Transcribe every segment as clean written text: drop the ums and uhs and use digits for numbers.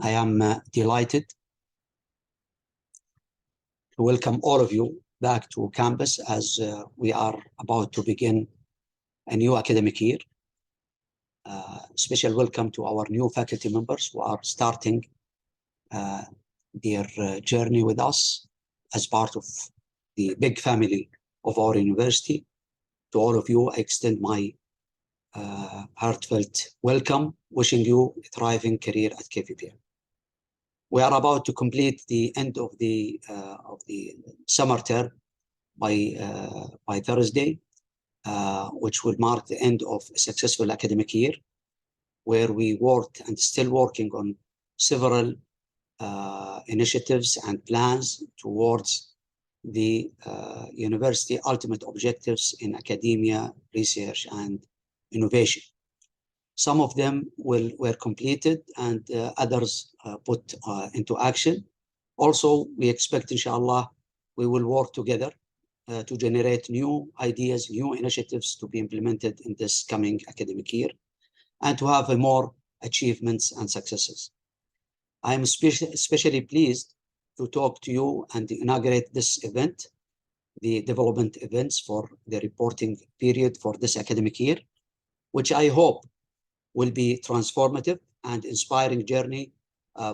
I am delighted to welcome all of you back to campus as we are about to begin a new academic year. Special welcome to our new faculty members who are starting their journey with us as part of the big family of our university. To all of you, I extend my heartfelt welcome, wishing you a thriving career at KFUPM. We are about to complete the end of the summer term by Thursday, which will mark the end of a successful academic year, where we worked and still working on several initiatives and plans towards the university ultimate objectives in academia, research, and innovation. Some of them were completed and others put into action. Also, we expect, inshallah, we will work together to generate new ideas, new initiatives to be implemented in this coming academic year and to have more achievements and successes. I am especially pleased to talk to you and inaugurate this event, the development events for the reporting period for this academic year, which I hope will be transformative and inspiring journey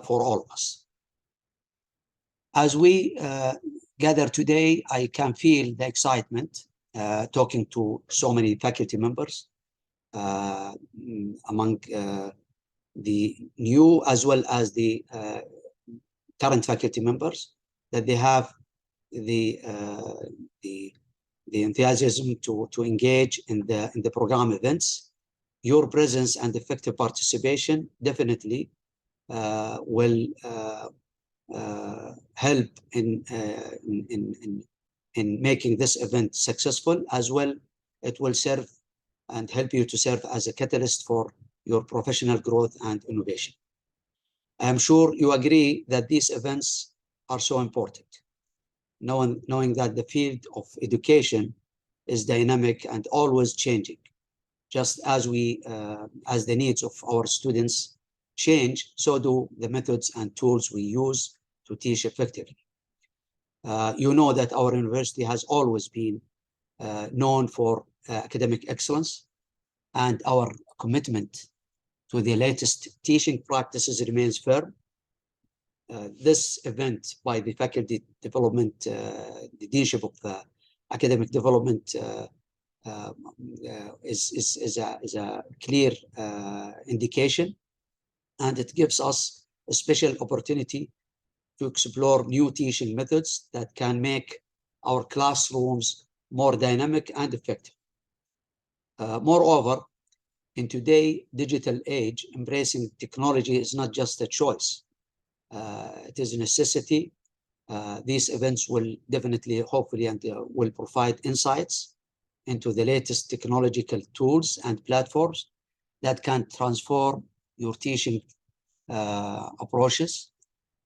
for all of us. As we gather today, I can feel the excitement talking to so many faculty members among the new as well as the current faculty members, that they have the enthusiasm to engage in the program events. Your presence and effective participation definitely will help in making this event successful. As well, it will serve and help you to serve as a catalyst for your professional growth and innovation. I am sure you agree that these events are so important, knowing that the field of education is dynamic and always changing. Just as as the needs of our students change, so do the methods and tools we use to teach effectively. You know that our university has always been known for academic excellence, and our commitment to the latest teaching practices remains firm. This event by the faculty development, the deanship of academic development is a clear indication, and it gives us a special opportunity to explore new teaching methods that can make our classrooms more dynamic and effective. Moreover, in today's digital age, embracing technology is not just a choice. It is a necessity. These events will definitely, hopefully, and will provide insights into the latest technological tools and platforms that can transform your teaching approaches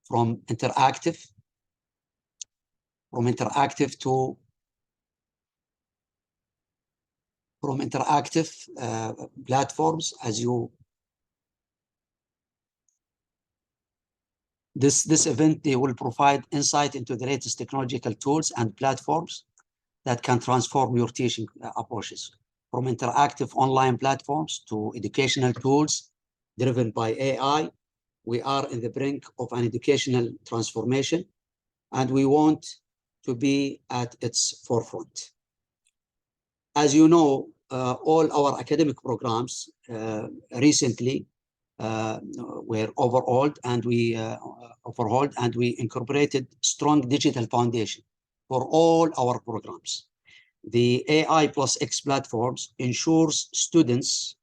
from interactive platforms. As you, this event, they will provide insight into the latest technological tools and platforms that can transform your teaching approaches, from interactive online platforms to educational tools driven by AI. We are in the brink of an educational transformation, and we want to be at its forefront. As you know, all our academic programs recently were overhauled, and we incorporated strong digital foundation for all our programs. The AI plus X platforms ensures students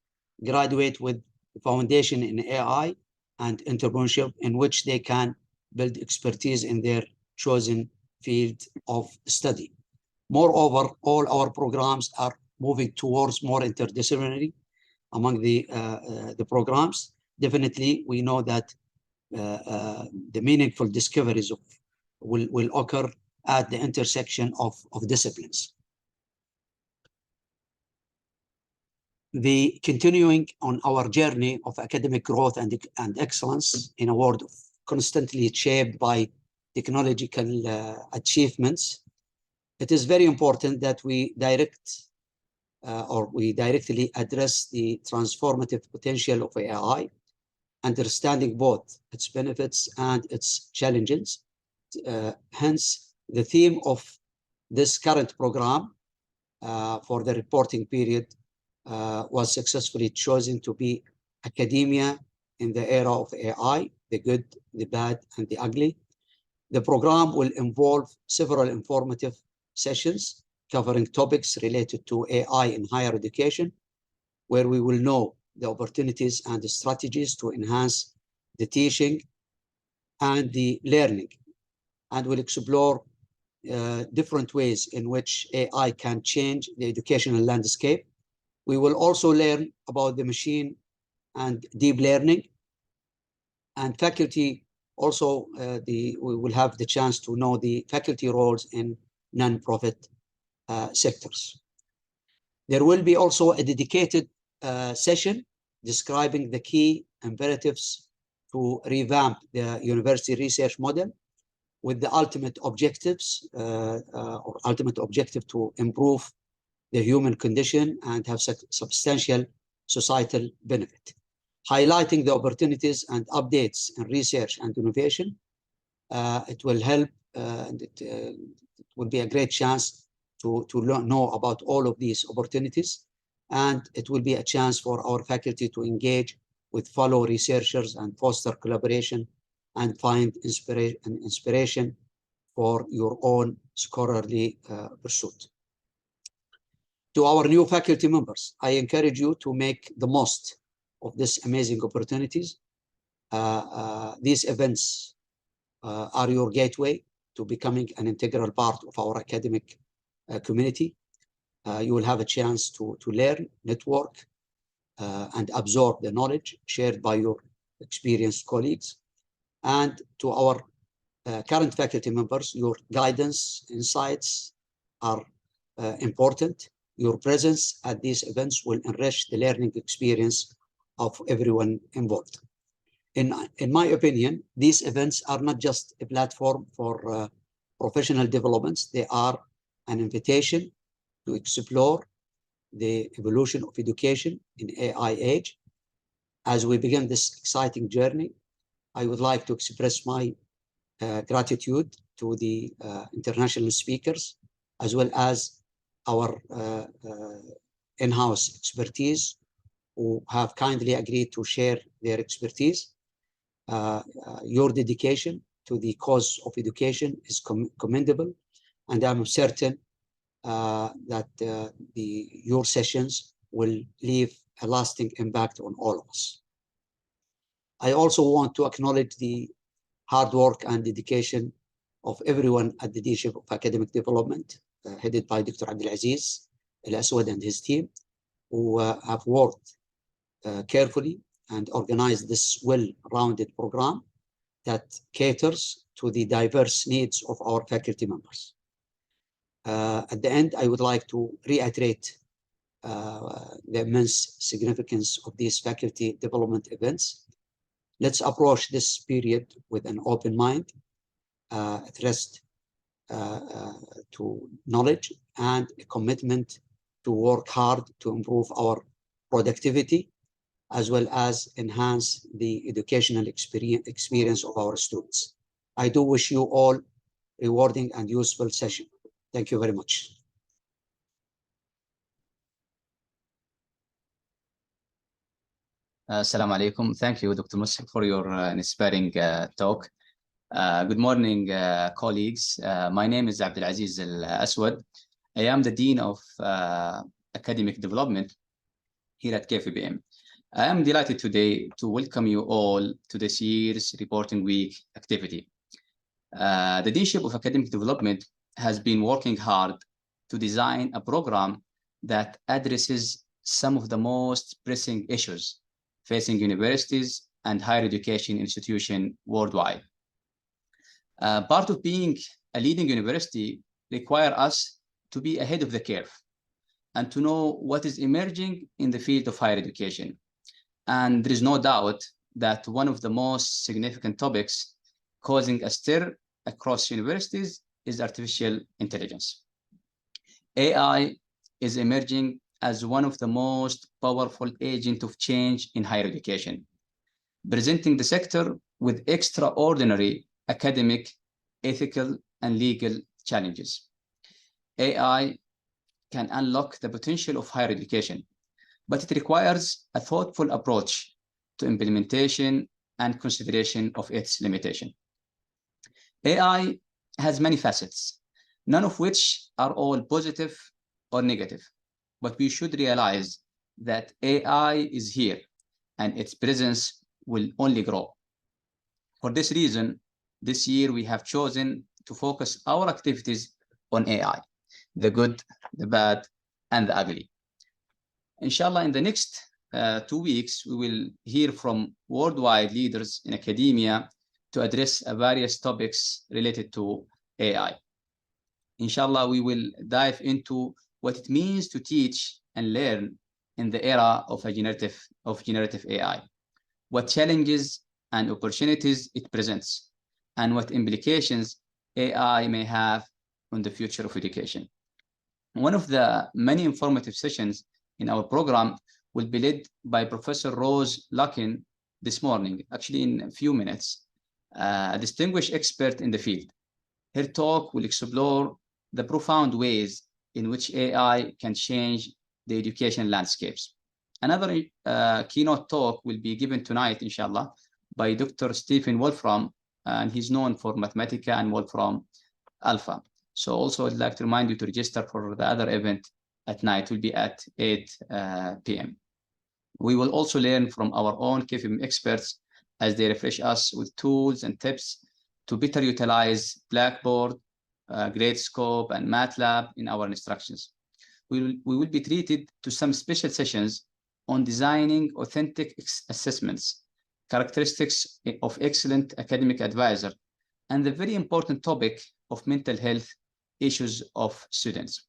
graduate with foundation in AI and entrepreneurship, in which they can build expertise in their chosen field of study. Moreover, all our programs are moving towards more interdisciplinary among the programs. Definitely, we know that the meaningful discoveries will occur at the intersection of disciplines. the continuing on our journey of academic growth and excellence in a world constantly shaped by technological achievements, it is very important that we directly address the transformative potential of AI, understanding both its benefits and its challenges. Hence, the theme of this current program for the reporting period was successfully chosen to be Academia in the Era of AI, the Good, the Bad, and the Ugly. The program will involve several informative sessions covering topics related to AI in higher education, where we will know the opportunities and the strategies to enhance the teaching and the learning, and will explore different ways in which AI can change the educational landscape. We will also learn about the machine and deep learning, and faculty also, we will have the chance to know the faculty roles in non-profit sectors. There will be also a dedicated session describing the key imperatives to revamp the university research model with the ultimate objectives or ultimate objective to improve the human condition and have substantial societal benefit, highlighting the opportunities and updates in research and innovation. It will help, and it will be a great chance to know about all of these opportunities. And it will be a chance for our faculty to engage with fellow researchers and foster collaboration and find inspiration for your own scholarly pursuit. To our new faculty members, I encourage you to make the most of these amazing opportunities. These events are your gateway to becoming an integral part of our academic community. You will have a chance to learn, network, and absorb the knowledge shared by your experienced colleagues. And to our current faculty members, your guidance, insights are important. Your presence at these events will enrich the learning experience of everyone involved. In my opinion, these events are not just a platform for professional developments. They are an invitation to explore the evolution of education in AI age. As we begin this exciting journey, I would like to express my gratitude to the international speakers, as well as our in-house expertise, who have kindly agreed to share their expertise. Your dedication to the cause of education is commendable, and I'm certain that your sessions will leave a lasting impact on all of us. I also want to acknowledge the hard work and dedication of everyone at the leadership of academic development, headed by Dr. Abdualziz, Al-Aswad and his team, who have worked carefully and organized this well-rounded program that caters to the diverse needs of our faculty members. At the end, I would like to reiterate the immense significance of these faculty development events. Let's approach this period with an open mind, addressed to knowledge, and a commitment to work hard to improve our productivity, as well as enhance the educational experience of our students. I do wish you all rewarding and useful session. Thank you very much. Assalamu alaikum. Thank you, Dr. Mesfer, for your inspiring talk. Good morning, colleagues. My name is Abdualziz Al-Aswad. I am the Dean of Academic Development here at KFUPM. I am delighted today to welcome you all to this year's Reporting Week activity. The Deanship of Academic Development has been working hard to design a program that addresses some of the most pressing issues facing universities and higher education institutions worldwide. Part of being a leading university requires us to be ahead of the curve. and to know what is emerging in the field of higher education. And there is no doubt that one of the most significant topics causing a stir across universities is artificial intelligence. AI is emerging as one of the most powerful agents of change in higher education, presenting the sector with extraordinary academic, ethical, and legal challenges. AI can unlock the potential of higher education, but it requires a thoughtful approach to implementation and consideration of its limitation. AI has many facets, none of which are all positive or negative, but we should realize that AI is here and its presence will only grow. For this reason, this year we have chosen to focus our activities on AI, the good, the bad, and the ugly. Inshallah, in the next 2 weeks, we will hear from worldwide leaders in academia to address various topics related to AI. Inshallah, we will dive into what it means to teach and learn in the era of generative AI, what challenges and opportunities it presents, and what implications AI may have on the future of education. One of the many informative sessions in our program will be led by Professor Rose Luckin this morning, actually in a few minutes, a distinguished expert in the field. Her talk will explore the profound ways in which AI can change the education landscapes. Another keynote talk will be given tonight, inshallah, by Dr. Stephen Wolfram, and he's known for Mathematica and Wolfram Alpha. So also I'd like to remind you to register for the other event at night. It will be at 8 p.m. We will also learn from our own KFUPM experts as they refresh us with tools and tips to better utilize Blackboard, Gradescope, and MATLAB in our instructions. We will be treated to some special sessions on designing authentic assessments, characteristics of excellent academic advisor, and the very important topic of mental health issues of students.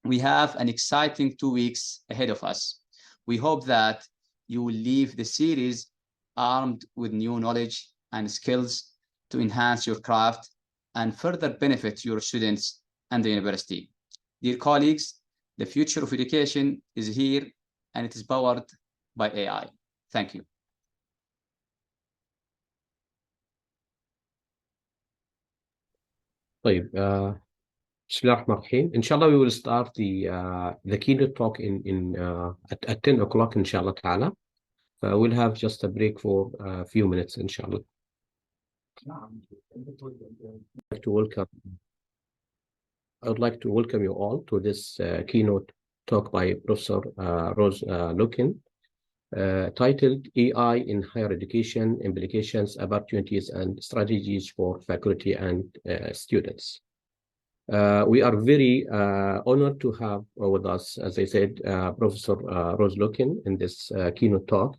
We have an exciting 2 weeks ahead of us. We hope that you will leave the series armed with new knowledge and skills to enhance your craft and further benefit your students and the university. Dear colleagues, the future of education is here and it is powered by AI. Thank you. طيب بسم الله الرحمن الرحيم. إن شاء الله we will start the keynote talk at 10 o'clock إن شاء الله تعالى. We'll have just a break for a few minutes إن شاء الله. I would like to welcome you all to this keynote talk by Professor Rose Luckin, titled AI in Higher Education, Implications, Opportunities, and Strategies for Faculty and Students. We are very honored to have with us, as I said, Professor Rose Luckin in this keynote talk.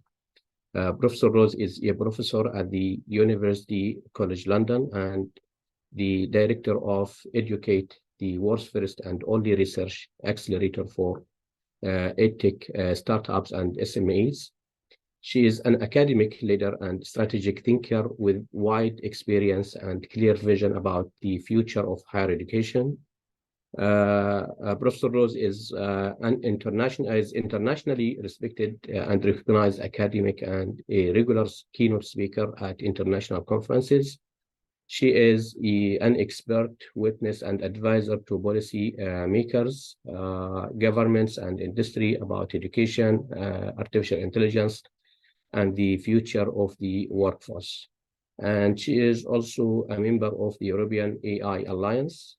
Professor Rose is a professor at the University College London and the director of Educate, the world's first and only research accelerator for EdTech startups and SMEs. She is an academic leader and strategic thinker with wide experience and clear vision about the future of higher education. Professor Rose is internationally respected and recognized academic and a regular keynote speaker at international conferences. She is an expert witness and advisor to policy makers, governments, and industry about education, artificial intelligence, and the future of the workforce. And she is also a member of the European AI Alliance.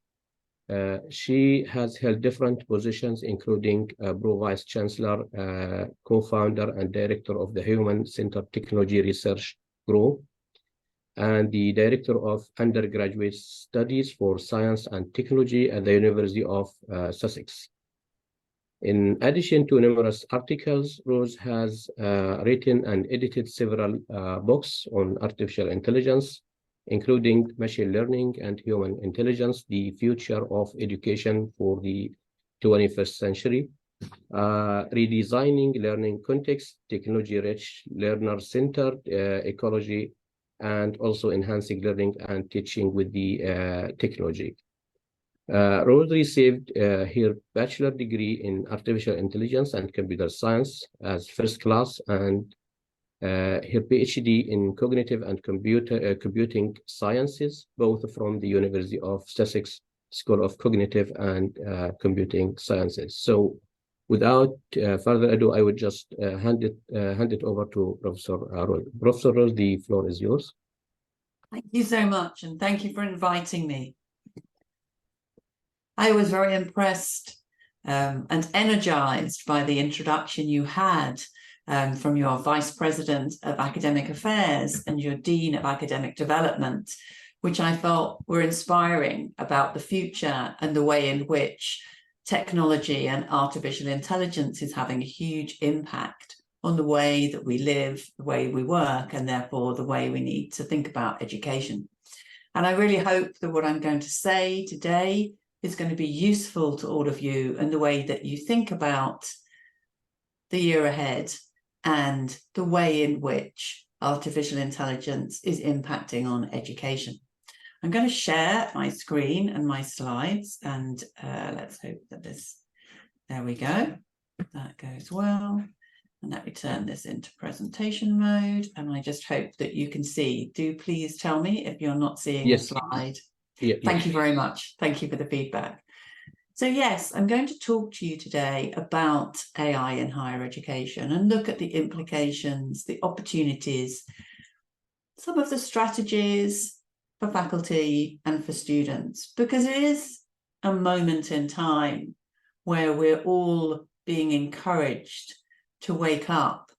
She has held different positions, including Pro-Vice Chancellor, co-founder and director of the Human Centered Technology Research Group, and the director of undergraduate studies for science and technology at the University of Sussex. In addition to numerous articles, Rose has written and edited several books on artificial intelligence, including machine learning and human intelligence, the future of education for the 21st century, redesigning learning context, technology-rich, learner-centered ecology, and also enhancing learning and teaching with the technology. Rose received her bachelor degree in artificial intelligence and computer science as first class, and her PhD in cognitive and computing sciences, both from the University of Sussex School of Cognitive and Computing Sciences. So, without further ado, I would just hand it over to Professor Rose. Professor Rose, the floor is yours. Thank you so much, and thank you for inviting me. I was very impressed and energized by the introduction you had from your Vice President of Academic Affairs and your Dean of Academic Development, which I felt were inspiring about the future and the way in which technology and artificial intelligence is having a huge impact on the way that we live, the way we work, and therefore the way we need to think about education. And I really hope that what I'm going to say today is going to be useful to all of you and the way that you think about the year ahead and the way in which artificial intelligence is impacting on education. I'm going to share my screen and my slides, and let's hope that there we go, that goes well. And let me turn this into presentation mode, and I just hope that you can see. Do please tell me if you're not seeing a slide. Yeah, Thank you very much. Thank you for the feedback. So yes, I'm going to talk to you today about AI in higher education and look at the implications, the opportunities, some of the strategies for faculty and for students, because it is a moment in time where we're all being encouraged to wake up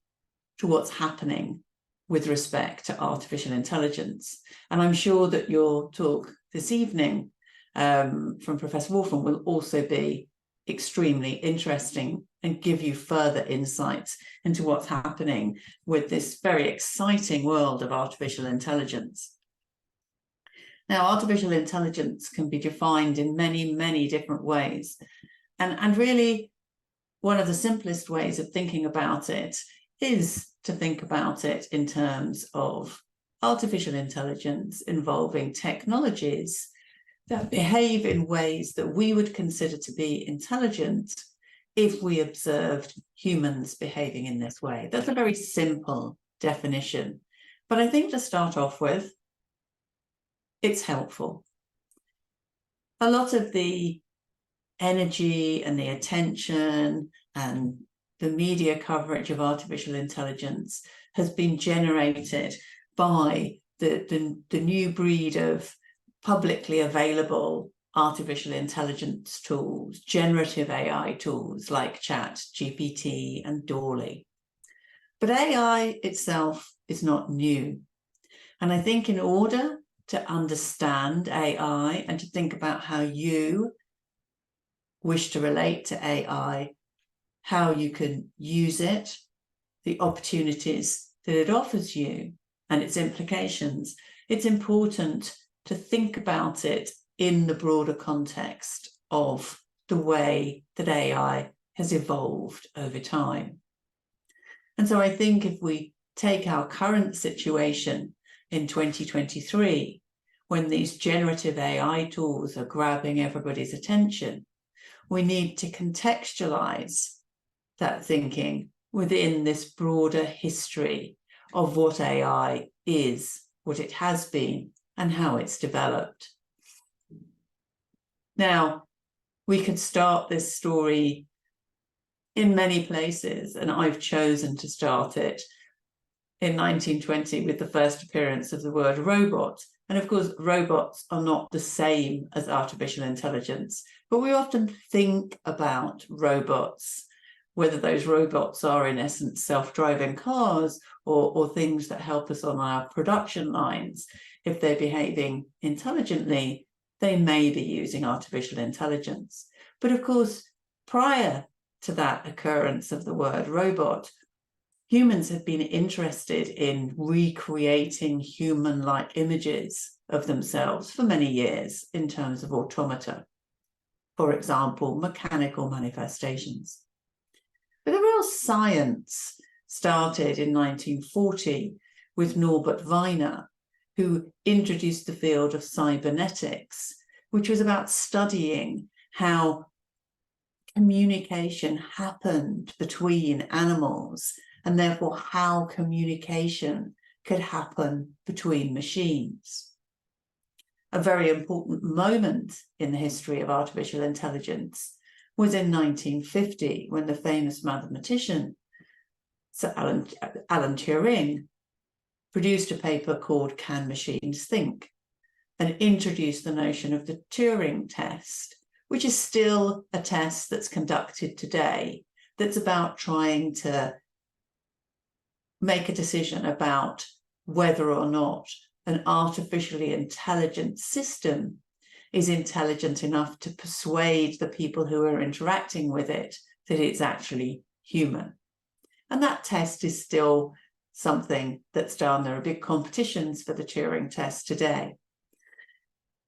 to what's happening with respect to artificial intelligence. And I'm sure that your talk this evening from Professor Wolfram will also be extremely interesting and give you further insights into what's happening with this very exciting world of artificial intelligence. Now, artificial intelligence can be defined in many, many different ways. And really, one of the simplest ways of thinking about it is to think about it in terms of artificial intelligence involving technologies that behave in ways that we would consider to be intelligent if we observed humans behaving in this way. That's a very simple definition. But I think to start off with, it's helpful. A lot of the energy and the attention and the media coverage of artificial intelligence has been generated by the new breed of publicly available artificial intelligence tools, generative AI tools like ChatGPT and DALL-E. But AI itself is not new. And I think in order to understand AI and to think about how you wish to relate to AI, how you can use it, the opportunities that it offers you, and its implications, it's important to think about it in the broader context of the way that AI has evolved over time. And so I think if we take our current situation in 2023, when these generative AI tools are grabbing everybody's attention, we need to contextualize that thinking within this broader history of what AI is, what it has been, and how it's developed. Now, we could start this story in many places, and I've chosen to start it in 1920 with the first appearance of the word robot. And of course, robots are not the same as artificial intelligence, but we often think about robots, whether those robots are in essence self-driving cars or things that help us on our production lines. If they're behaving intelligently, they may be using artificial intelligence. But of course, prior to that occurrence of the word robot, humans have been interested in recreating human-like images of themselves for many years in terms of automata. For example, mechanical manifestations. But the real science started in 1940 with Norbert Wiener, who introduced the field of cybernetics, which was about studying how communication happened between animals, and therefore how communication could happen between machines. A very important moment in the history of artificial intelligence was in 1950, when the famous mathematician Sir Alan Turing produced a paper called Can Machines Think? And introduced the notion of the Turing test, which is still a test that's conducted today, that's about trying to make a decision about whether or not an artificially intelligent system is intelligent enough to persuade the people who are interacting with it that it's actually human. And that test is still something that's done. There are big competitions for the Turing test today.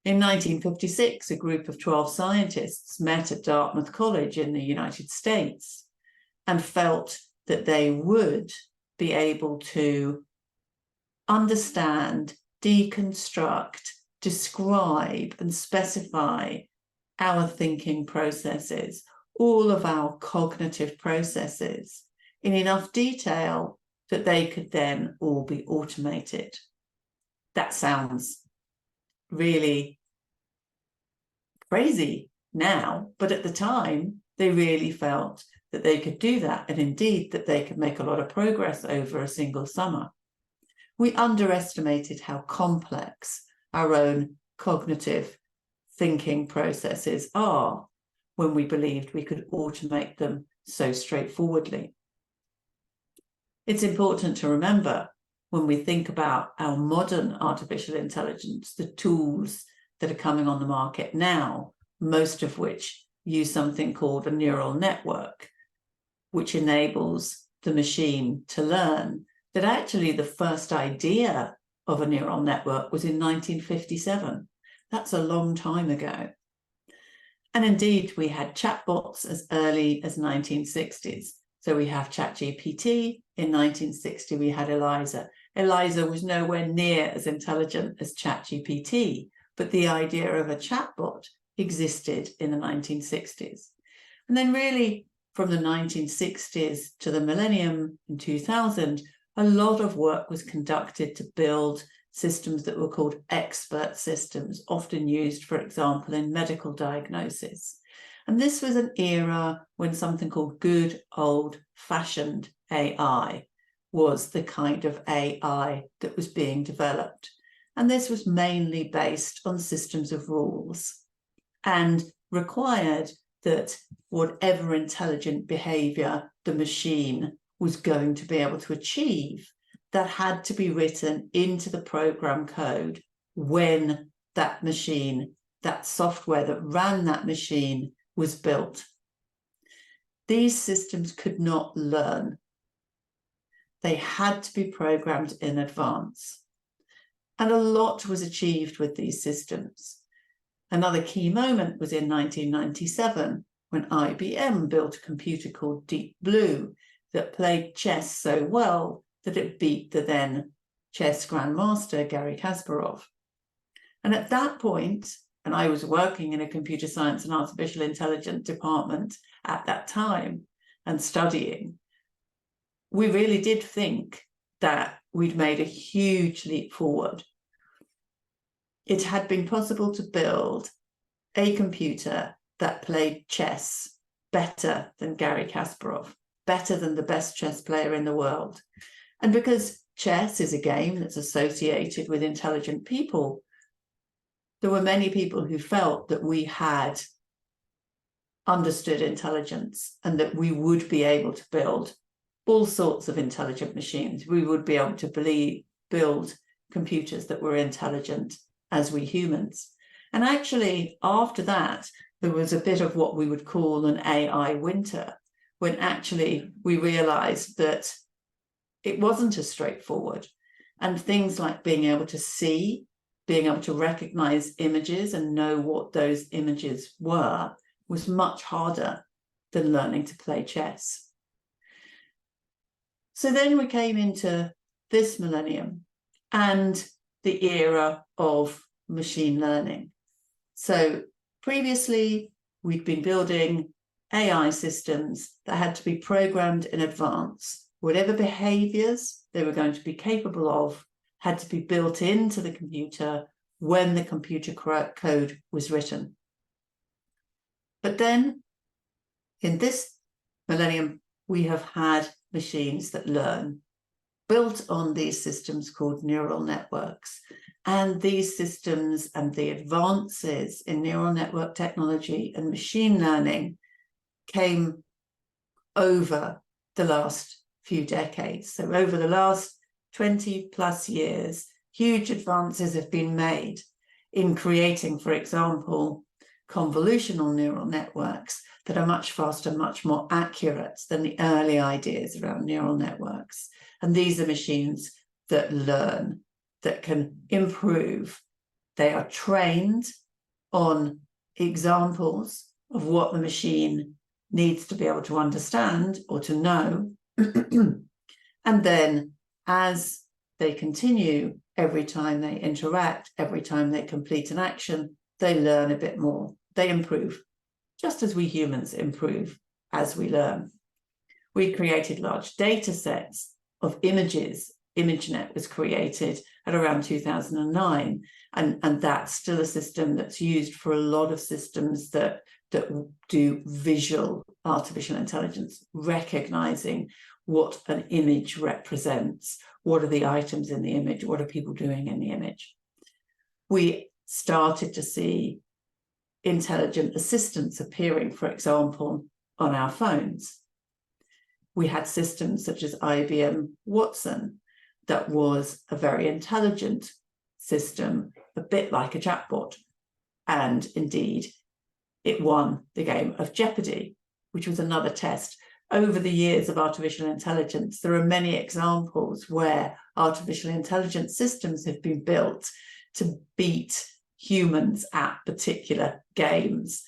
In 1956, a group of 12 scientists met at Dartmouth College in the United States and felt that they would be able to understand, deconstruct, describe, and specify our thinking processes, all of our cognitive processes, in enough detail that they could then all be automated. That sounds really crazy now, but at the time, they really felt that they could do that, and indeed that they could make a lot of progress over a single summer. We underestimated how complex our own cognitive thinking processes are when we believed we could automate them so straightforwardly. It's important to remember when we think about our modern artificial intelligence, the tools that are coming on the market now, most of which use something called a neural network, which enables the machine to learn, that actually the first idea of a neural network was in 1957. That's a long time ago. And indeed, we had chatbots as early as 1960s. So we have ChatGPT. In 1960, we had Eliza. Eliza was nowhere near as intelligent as ChatGPT, but the idea of a chatbot existed in the 1960s. And then really from the 1960s to the millennium in 2000, a lot of work was conducted to build systems that were called expert systems, often used, for example, in medical diagnosis. And this was an era when something called good old-fashioned AI was the kind of AI that was being developed. And this was mainly based on systems of rules and required that whatever intelligent behavior the machine was going to be able to achieve, that had to be written into the program code when that machine, that software that ran that machine, was built. These systems could not learn. They had to be programmed in advance. And a lot was achieved with these systems. Another key moment was in 1997, when IBM built a computer called Deep Blue that played chess so well that it beat the then chess grandmaster, Garry Kasparov. And at that point, and I was working in a computer science and artificial intelligence department at that time and studying, we really did think that we'd made a huge leap forward. It had been possible to build a computer that played chess better than Garry Kasparov, better than the best chess player in the world. And because chess is a game that's associated with intelligent people, there were many people who felt that we had understood intelligence and that we would be able to build all sorts of intelligent machines. We would be able to build computers that were intelligent as we humans. And actually, after that, there was a bit of what we would call an AI winter, when actually we realized that it wasn't as straightforward. And things like being able to see, being able to recognize images and know what those images were was much harder than learning to play chess. So then we came into this millennium and the era of machine learning. So previously, we'd been building AI systems that had to be programmed in advance. Whatever behaviors they were going to be capable of had to be built into the computer when the computer code was written. But then, in this millennium, we have had machines that learn, built on these systems called neural networks. And these systems and the advances in neural network technology and machine learning came over the last few decades. So over the last 20 plus years, huge advances have been made in creating, for example, convolutional neural networks that are much faster, much more accurate than the early ideas around neural networks. And these are machines that learn, that can improve. They are trained on examples of what the machine needs to be able to understand or to know. And then as they continue, every time they interact, every time they complete an action, they learn a bit more. They improve, just as we humans improve as we learn. We created large data sets of images. ImageNet was created at around 2009, and that's still a system that's used for a lot of systems that do visual artificial intelligence, recognizing what an image represents, what are the items in the image, what are people doing in the image. We started to see intelligent assistants appearing, for example, on our phones. We had systems such as IBM Watson, that was a very intelligent system, a bit like a chatbot. And indeed, it won the game of Jeopardy, which was another test. Over the years of artificial intelligence, there are many examples where artificial intelligence systems have been built to beat humans at particular games,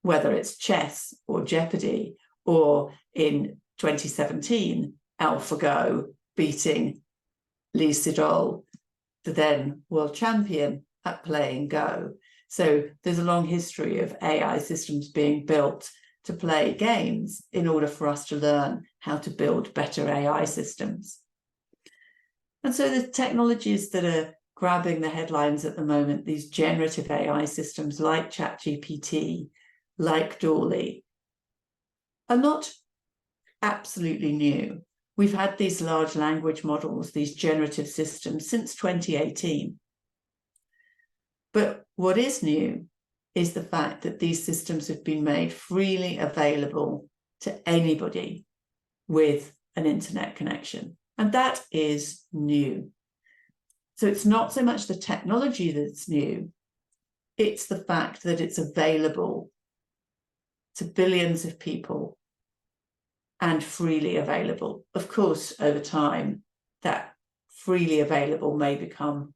whether it's chess or Jeopardy, or in 2017, AlphaGo beating Lee Sedol, the then world champion at playing Go. So there's a long history of AI systems being built to play games in order for us to learn how to build better AI systems. And so the technologies that are grabbing the headlines at the moment, these generative AI systems like ChatGPT, like DALL-E, are not absolutely new. We've had these large language models, these generative systems, since 2018. But what is new is the fact that these systems have been made freely available to anybody with an internet connection. And that is new. So it's not so much the technology that's new, it's the fact that it's available to billions of people and freely available. Of course, over time, that freely available may become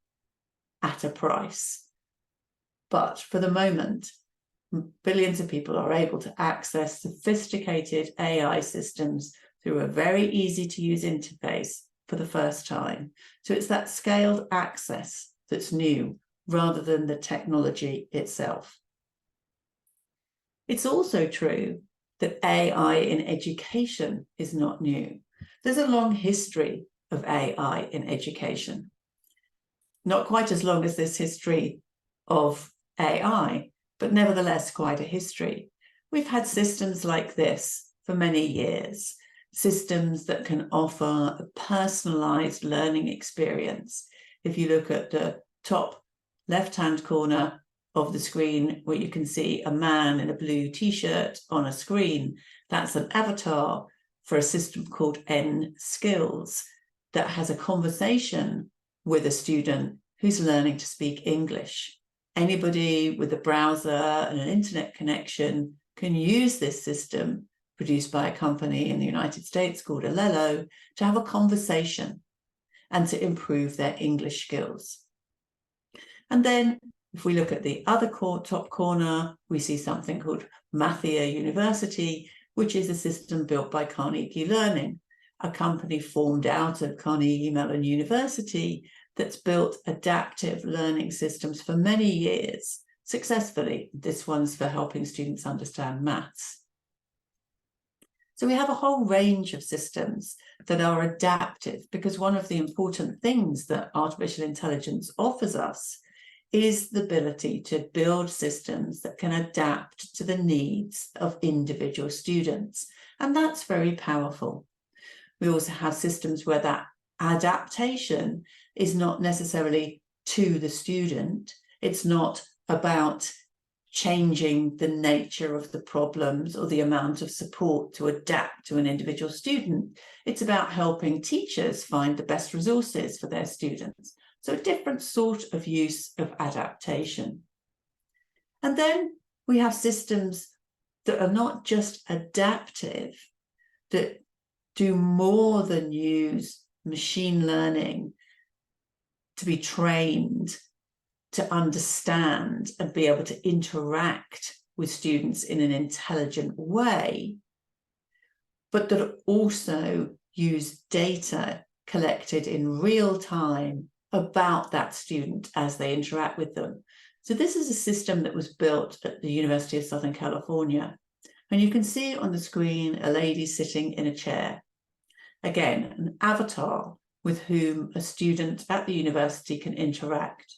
at a price. But for the moment, billions of people are able to access sophisticated AI systems through a very easy to use interface for the first time. So it's that scaled access that's new rather than the technology itself. It's also true that AI in education is not new. There's a long history of AI in education. Not quite as long as this history of AI, but nevertheless quite a history. We've had systems like this for many years, systems that can offer a personalized learning experience. If you look at the top left-hand corner of the screen where you can see a man in a blue t-shirt on a screen, that's an avatar for a system called N-Skills that has a conversation with a student who's learning to speak English. Anybody with a browser and an internet connection can use this system produced by a company in the United States called Alelo to have a conversation and to improve their English skills. And then if we look at the other top corner, we see something called Mathia University, which is a system built by Carnegie Learning. a company formed out of Carnegie Mellon University that's built adaptive learning systems for many years successfully. This one's for helping students understand maths. So we have a whole range of systems that are adaptive, because one of the important things that artificial intelligence offers us is the ability to build systems that can adapt to the needs of individual students. And that's very powerful. We also have systems where that adaptation is not necessarily to the student. It's not about changing the nature of the problems or the amount of support to adapt to an individual student. It's about helping teachers find the best resources for their students. So a different sort of use of adaptation. And then we have systems that are not just adaptive, that do more than use machine learning to be trained to understand and be able to interact with students in an intelligent way, but that also use data collected in real time about that student as they interact with them. So this is a system that was built at the University of Southern California. And you can see on the screen a lady sitting in a chair. Again, an avatar with whom a student at the university can interact.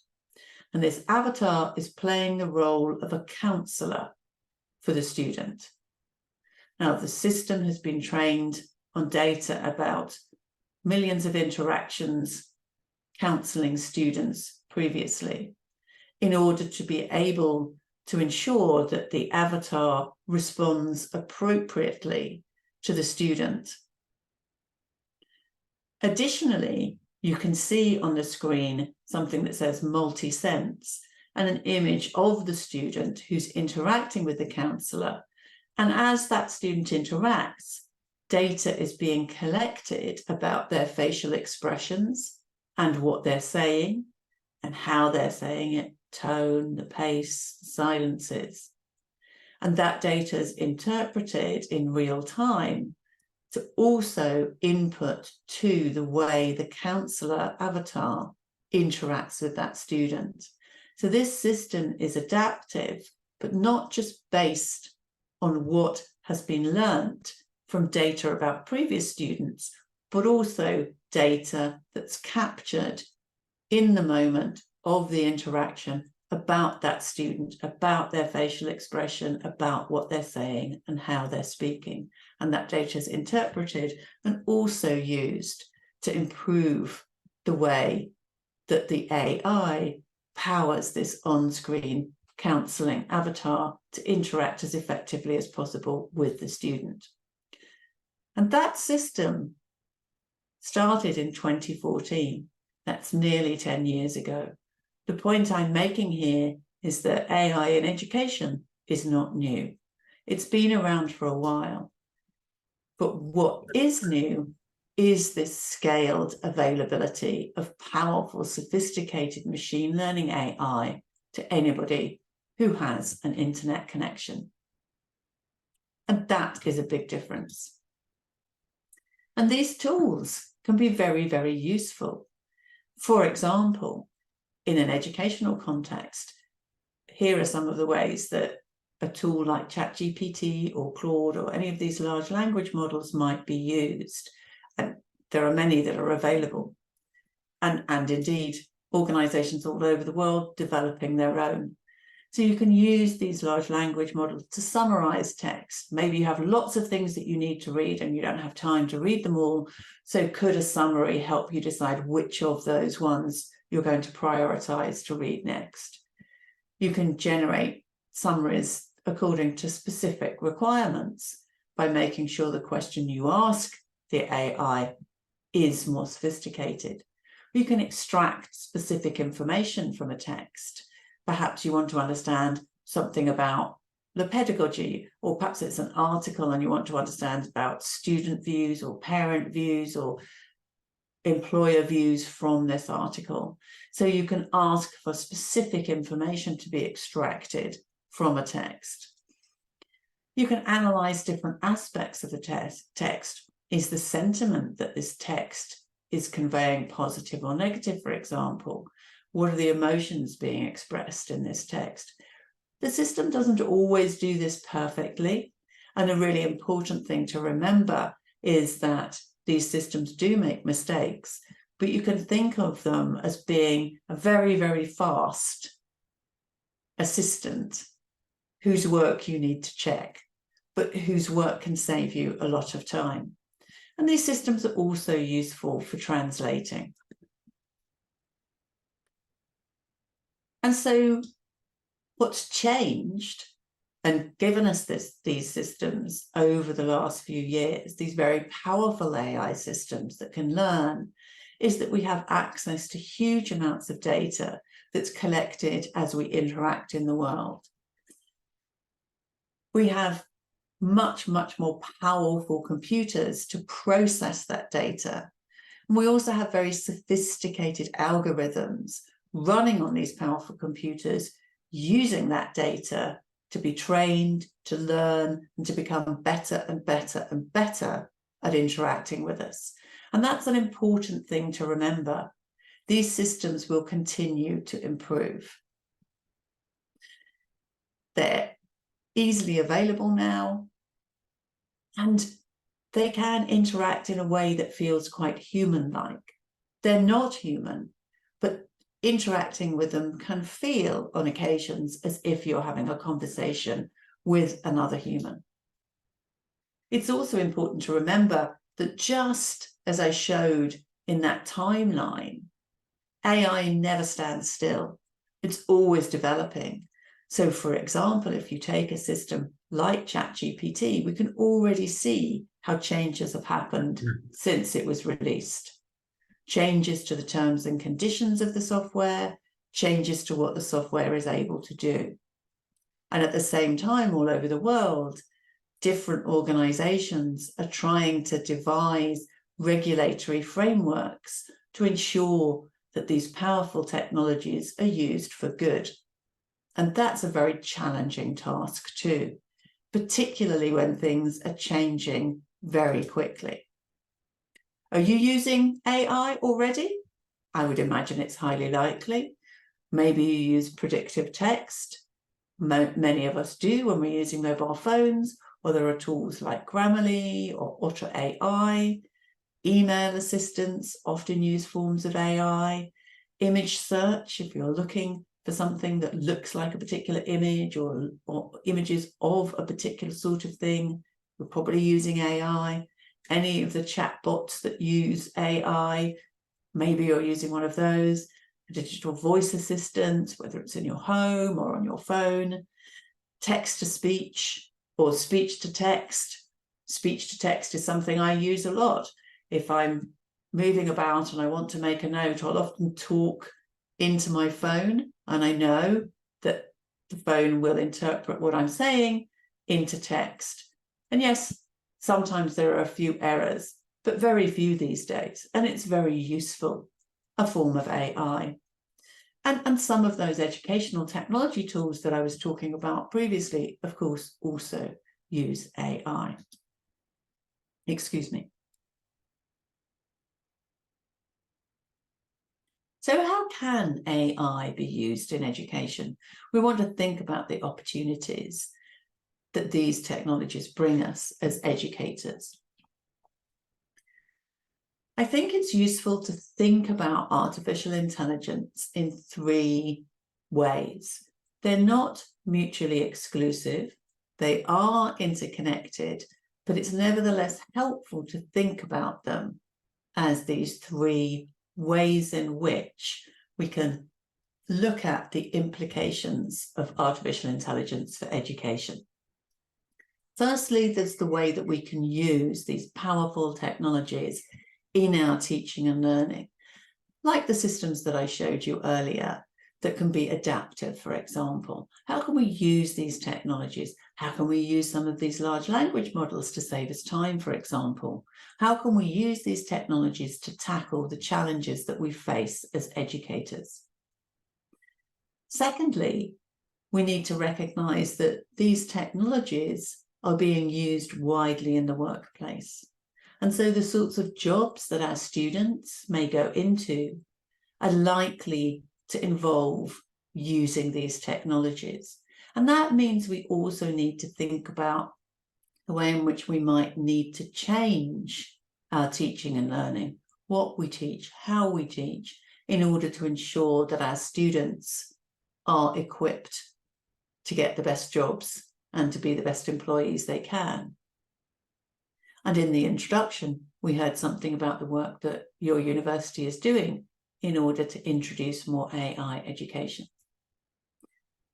And this avatar is playing the role of a counselor for the student. Now, the system has been trained on data about millions of interactions counseling students previously, in order to be able to ensure that the avatar responds appropriately to the student. Additionally, you can see on the screen something that says multi-sense and an image of the student who's interacting with the counsellor. And as that student interacts, data is being collected about their facial expressions and what they're saying and how they're saying it, tone, the pace, silences. And that data is interpreted in real time to also input to the way the counsellor avatar interacts with that student. So this system is adaptive, but not just based on what has been learnt from data about previous students, but also data that's captured in the moment of the interaction about that student, about their facial expression, about what they're saying and how they're speaking. And that data is interpreted and also used to improve the way that the AI powers this on-screen counselling avatar to interact as effectively as possible with the student. And that system started in 2014. That's nearly 10 years ago. The point I'm making here is that AI in education is not new. It's been around for a while. But what is new is this scaled availability of powerful, sophisticated machine learning AI to anybody who has an internet connection. And that is a big difference. And these tools can be very, very useful. For example, in an educational context, here are some of the ways that a tool like ChatGPT or Claude or any of these large language models might be used. And there are many that are available. And indeed, organizations all over the world developing their own. So you can use these large language models to summarize text. Maybe you have lots of things that you need to read and you don't have time to read them all. So could a summary help you decide which of those ones you're going to prioritize to read next? You can generate summaries according to specific requirements by making sure the question you ask the AI is more sophisticated. You can extract specific information from a text. Perhaps you want to understand something about the pedagogy, or perhaps it's an article and you want to understand about student views or parent views or employer views from this article. So you can ask for specific information to be extracted from a text. You can analyze different aspects of the text. Is the sentiment that this text is conveying positive or negative, for example? What are the emotions being expressed in this text? The system doesn't always do this perfectly. And a really important thing to remember is that these systems do make mistakes, but you can think of them as being a very, very fast assistant whose work you need to check, but whose work can save you a lot of time. And these systems are also useful for translating. And so what's changed and given us these systems over the last few years, these very powerful AI systems that can learn, is that we have access to huge amounts of data that's collected as we interact in the world. We have much, much more powerful computers to process that data. And we also have very sophisticated algorithms running on these powerful computers, using that data to be trained, to learn, and to become better and better and better at interacting with us. And that's an important thing to remember. These systems will continue to improve. They're easily available now, and they can interact in a way that feels quite human-like. They're not human, but interacting with them can feel on occasions as if you're having a conversation with another human. It's also important to remember that, just as I showed in that timeline, AI never stands still. It's always developing. So, for example, if you take a system like ChatGPT, we can already see how changes have happened since it was released. Changes to the terms and conditions of the software, changes to what the software is able to do. And at the same time, all over the world, different organizations are trying to devise regulatory frameworks to ensure that these powerful technologies are used for good. And that's a very challenging task too, particularly when things are changing very quickly. Are you using AI already? I would imagine it's highly likely. Maybe you use predictive text. Many of us do when we're using mobile phones, or there are tools like Grammarly or Otter AI. Email assistants often use forms of AI. Image search, if you're looking for something that looks like a particular image or images of a particular sort of thing, we're probably using AI. Any of the chatbots that use AI, maybe you're using one of those. A digital voice assistant, whether it's in your home or on your phone. Text to speech or speech to text. Speech to text is something I use a lot. If I'm moving about and I want to make a note, I'll often talk into my phone, and I know that the phone will interpret what I'm saying into text. And yes, sometimes there are a few errors, but very few these days, and it's very useful, a form of AI. And some of those educational technology tools that I was talking about previously, of course, also use AI. Excuse me. So how can AI be used in education? We want to think about the opportunities that these technologies bring us as educators. I think it's useful to think about artificial intelligence in three ways. They're not mutually exclusive. They are interconnected, but it's nevertheless helpful to think about them as these three ways in which we can look at the implications of artificial intelligence for education. Firstly, there's the way that we can use these powerful technologies in our teaching and learning, like the systems that I showed you earlier that can be adaptive, for example. How can we use these technologies? How can we use some of these large language models to save us time, for example? How can we use these technologies to tackle the challenges that we face as educators? Secondly, we need to recognize that these technologies are being used widely in the workplace. And so the sorts of jobs that our students may go into are likely to involve using these technologies. And that means we also need to think about the way in which we might need to change our teaching and learning, what we teach, how we teach, in order to ensure that our students are equipped to get the best jobs and to be the best employees they can. And in the introduction, we heard something about the work that your university is doing in order to introduce more AI education.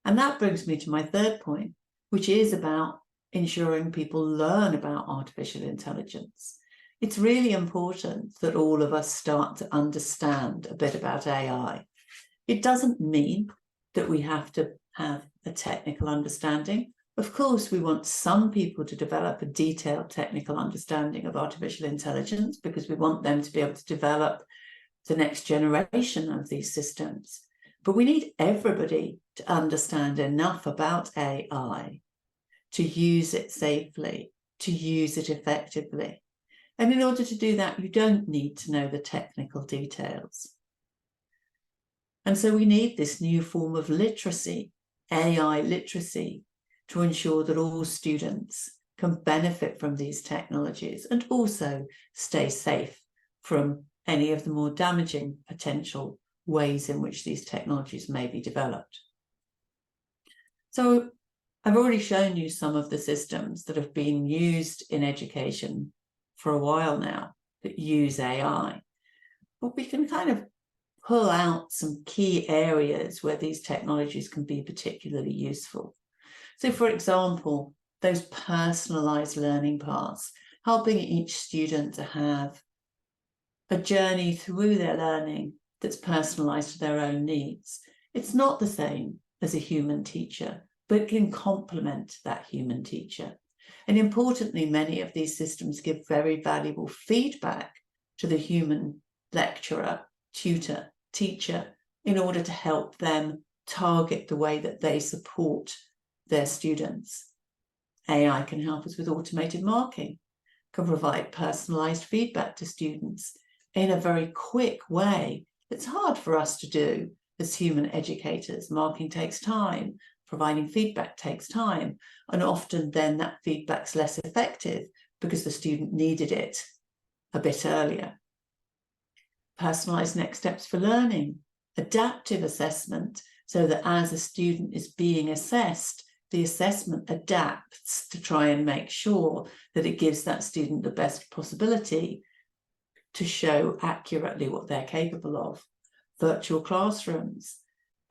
And that brings me to my third point, which is about ensuring people learn about artificial intelligence. It's really important that all of us start to understand a bit about AI. It doesn't mean that we have to have a technical understanding. Of course, we want some people to develop a detailed technical understanding of artificial intelligence because we want them to be able to develop the next generation of these systems. But we need everybody to understand enough about AI to use it safely, to use it effectively. And in order to do that, you don't need to know the technical details. And so we need this new form of literacy, AI literacy, to ensure that all students can benefit from these technologies and also stay safe from any of the more damaging potential ways in which these technologies may be developed. So I've already shown you some of the systems that have been used in education for a while now that use AI, but we can kind of pull out some key areas where these technologies can be particularly useful. So for example, those personalized learning paths, helping each student to have a journey through their learning that's personalized to their own needs. It's not the same as a human teacher, but it can complement that human teacher. And importantly, many of these systems give very valuable feedback to the human lecturer, tutor, teacher, in order to help them target the way that they support their students. AI can help us with automated marking, can provide personalized feedback to students in a very quick way. It's hard for us to do as human educators. Marking takes time, providing feedback takes time, and often then that feedback's less effective because the student needed it a bit earlier. Personalized next steps for learning, adaptive assessment, so that as a student is being assessed, the assessment adapts to try and make sure that it gives that student the best possibility to show accurately what they're capable of. Virtual classrooms,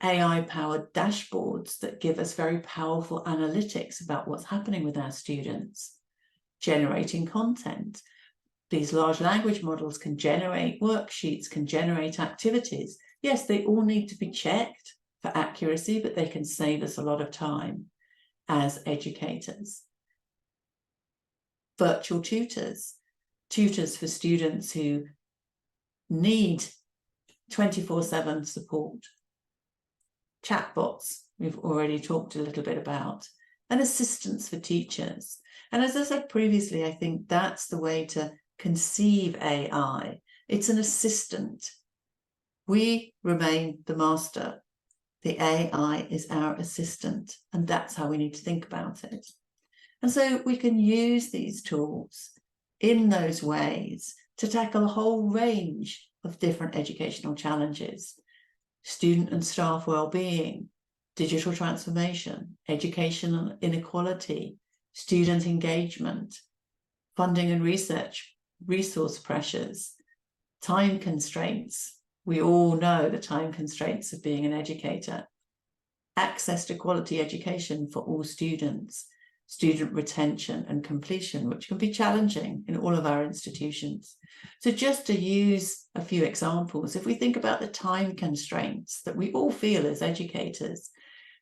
AI-powered dashboards that give us very powerful analytics about what's happening with our students. Generating content. These large language models can generate worksheets, can generate activities. Yes, they all need to be checked for accuracy, but they can save us a lot of time as educators. Virtual tutors, tutors for students who need 24/7 support. Chatbots, we've already talked a little bit about, and assistants for teachers. And as I said previously, I think that's the way to conceive AI. It's an assistant. We remain the master. The AI is our assistant, and that's how we need to think about it. And so we can use these tools in those ways to tackle a whole range of different educational challenges: student and staff well-being, digital transformation, educational inequality, student engagement, funding and research, resource pressures, time constraints. We all know the time constraints of being an educator. Access to quality education for all students, student retention and completion, which can be challenging in all of our institutions. So just to use a few examples, if we think about the time constraints that we all feel as educators,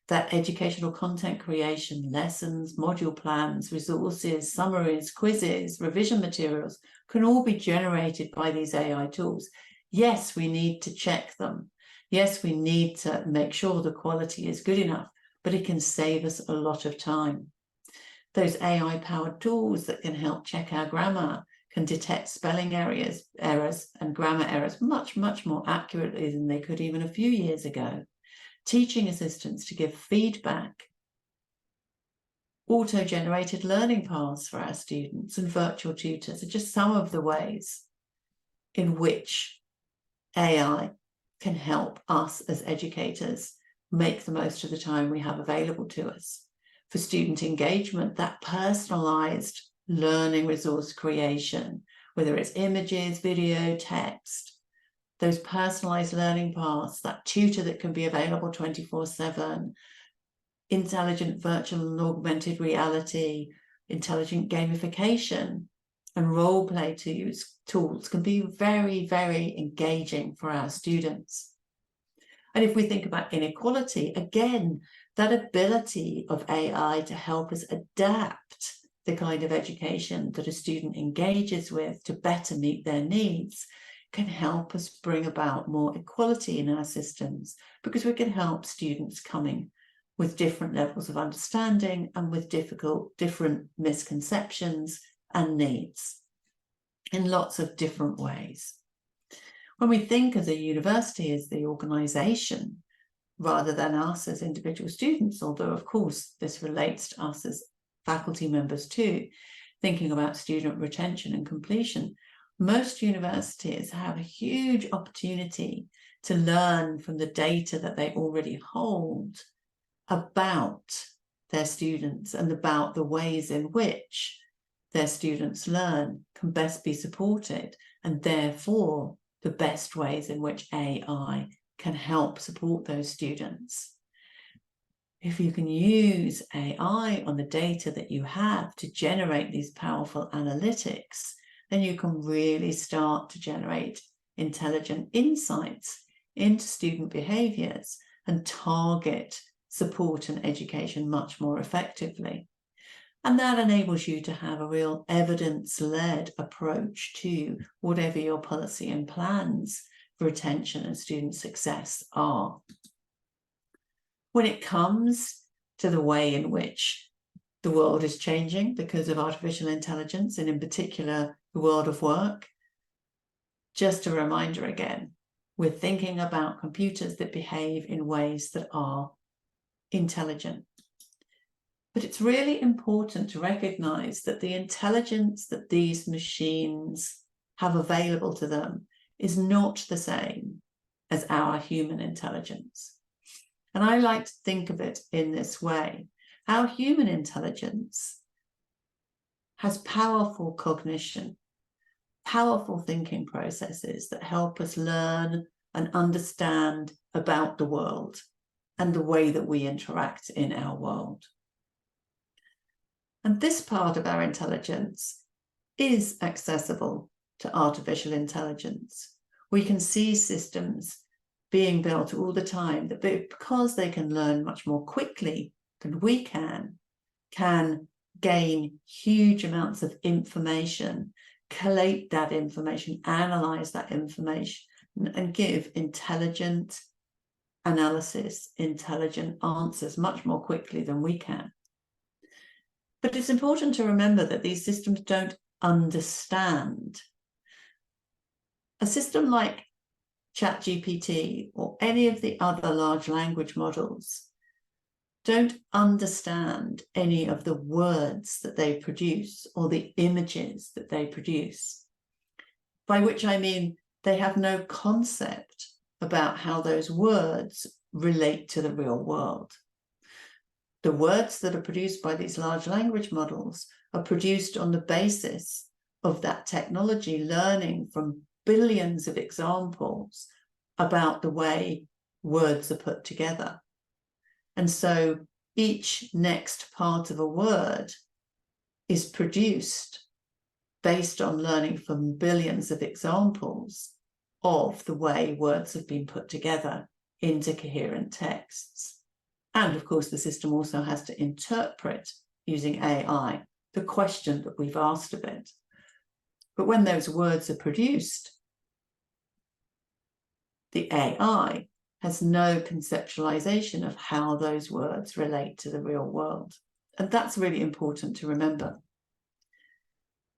that educational content creation, lessons, module plans, resources, summaries, quizzes, revision materials can all be generated by these AI tools. Yes, we need to check them. Yes, we need to make sure the quality is good enough, but it can save us a lot of time. Those AI-powered tools that can help check our grammar, can detect spelling errors and grammar errors much, much more accurately than they could even a few years ago. Teaching assistants to give feedback, auto-generated learning paths for our students, and virtual tutors are just some of the ways in which AI can help us as educators make the most of the time we have available to us. For student engagement, that personalized learning resource creation, whether it's images, video, text, those personalized learning paths, that tutor that can be available 24/7, intelligent virtual and augmented reality, intelligent gamification, and role play tools can be very, very engaging for our students. And if we think about inequality, again, that ability of AI to help us adapt the kind of education that a student engages with to better meet their needs can help us bring about more equality in our systems, because we can help students coming with different levels of understanding and with different misconceptions and needs in lots of different ways. When we think as a university as the organization, rather than us as individual students, although of course this relates to us as faculty members too, thinking about student retention and completion, most universities have a huge opportunity to learn from the data that they already hold about their students and about the ways in which their students learn can best be supported, and therefore the best ways in which AI can help support those students. If you can use AI on the data that you have to generate these powerful analytics, then you can really start to generate intelligent insights into student behaviors and target support and education much more effectively. And that enables you to have a real evidence-led approach to whatever your policy and plans for retention and student success are. When it comes to the way in which the world is changing because of artificial intelligence, and in particular the world of work, just a reminder again, we're thinking about computers that behave in ways that are intelligent. But it's really important to recognize that the intelligence that these machines have available to them is not the same as our human intelligence. And I like to think of it in this way. Our human intelligence has powerful cognition, powerful thinking processes that help us learn and understand about the world and the way that we interact in our world. And this part of our intelligence is accessible to artificial intelligence. We can see systems being built all the time that, because they can learn much more quickly than we can gain huge amounts of information, collate that information, analyze that information, and give intelligent analysis, intelligent answers much more quickly than we can. But it's important to remember that these systems don't understand. A system like ChatGPT or any of the other large language models don't understand any of the words that they produce or the images that they produce, by which I mean they have no concept about how those words relate to the real world. The words that are produced by these large language models are produced on the basis of that technology learning from billions of examples about the way words are put together. And so each next part of a word is produced based on learning from billions of examples of the way words have been put together into coherent texts. And of course, the system also has to interpret, using AI, the question that we've asked of it. But when those words are produced, the AI has no conceptualization of how those words relate to the real world. And that's really important to remember.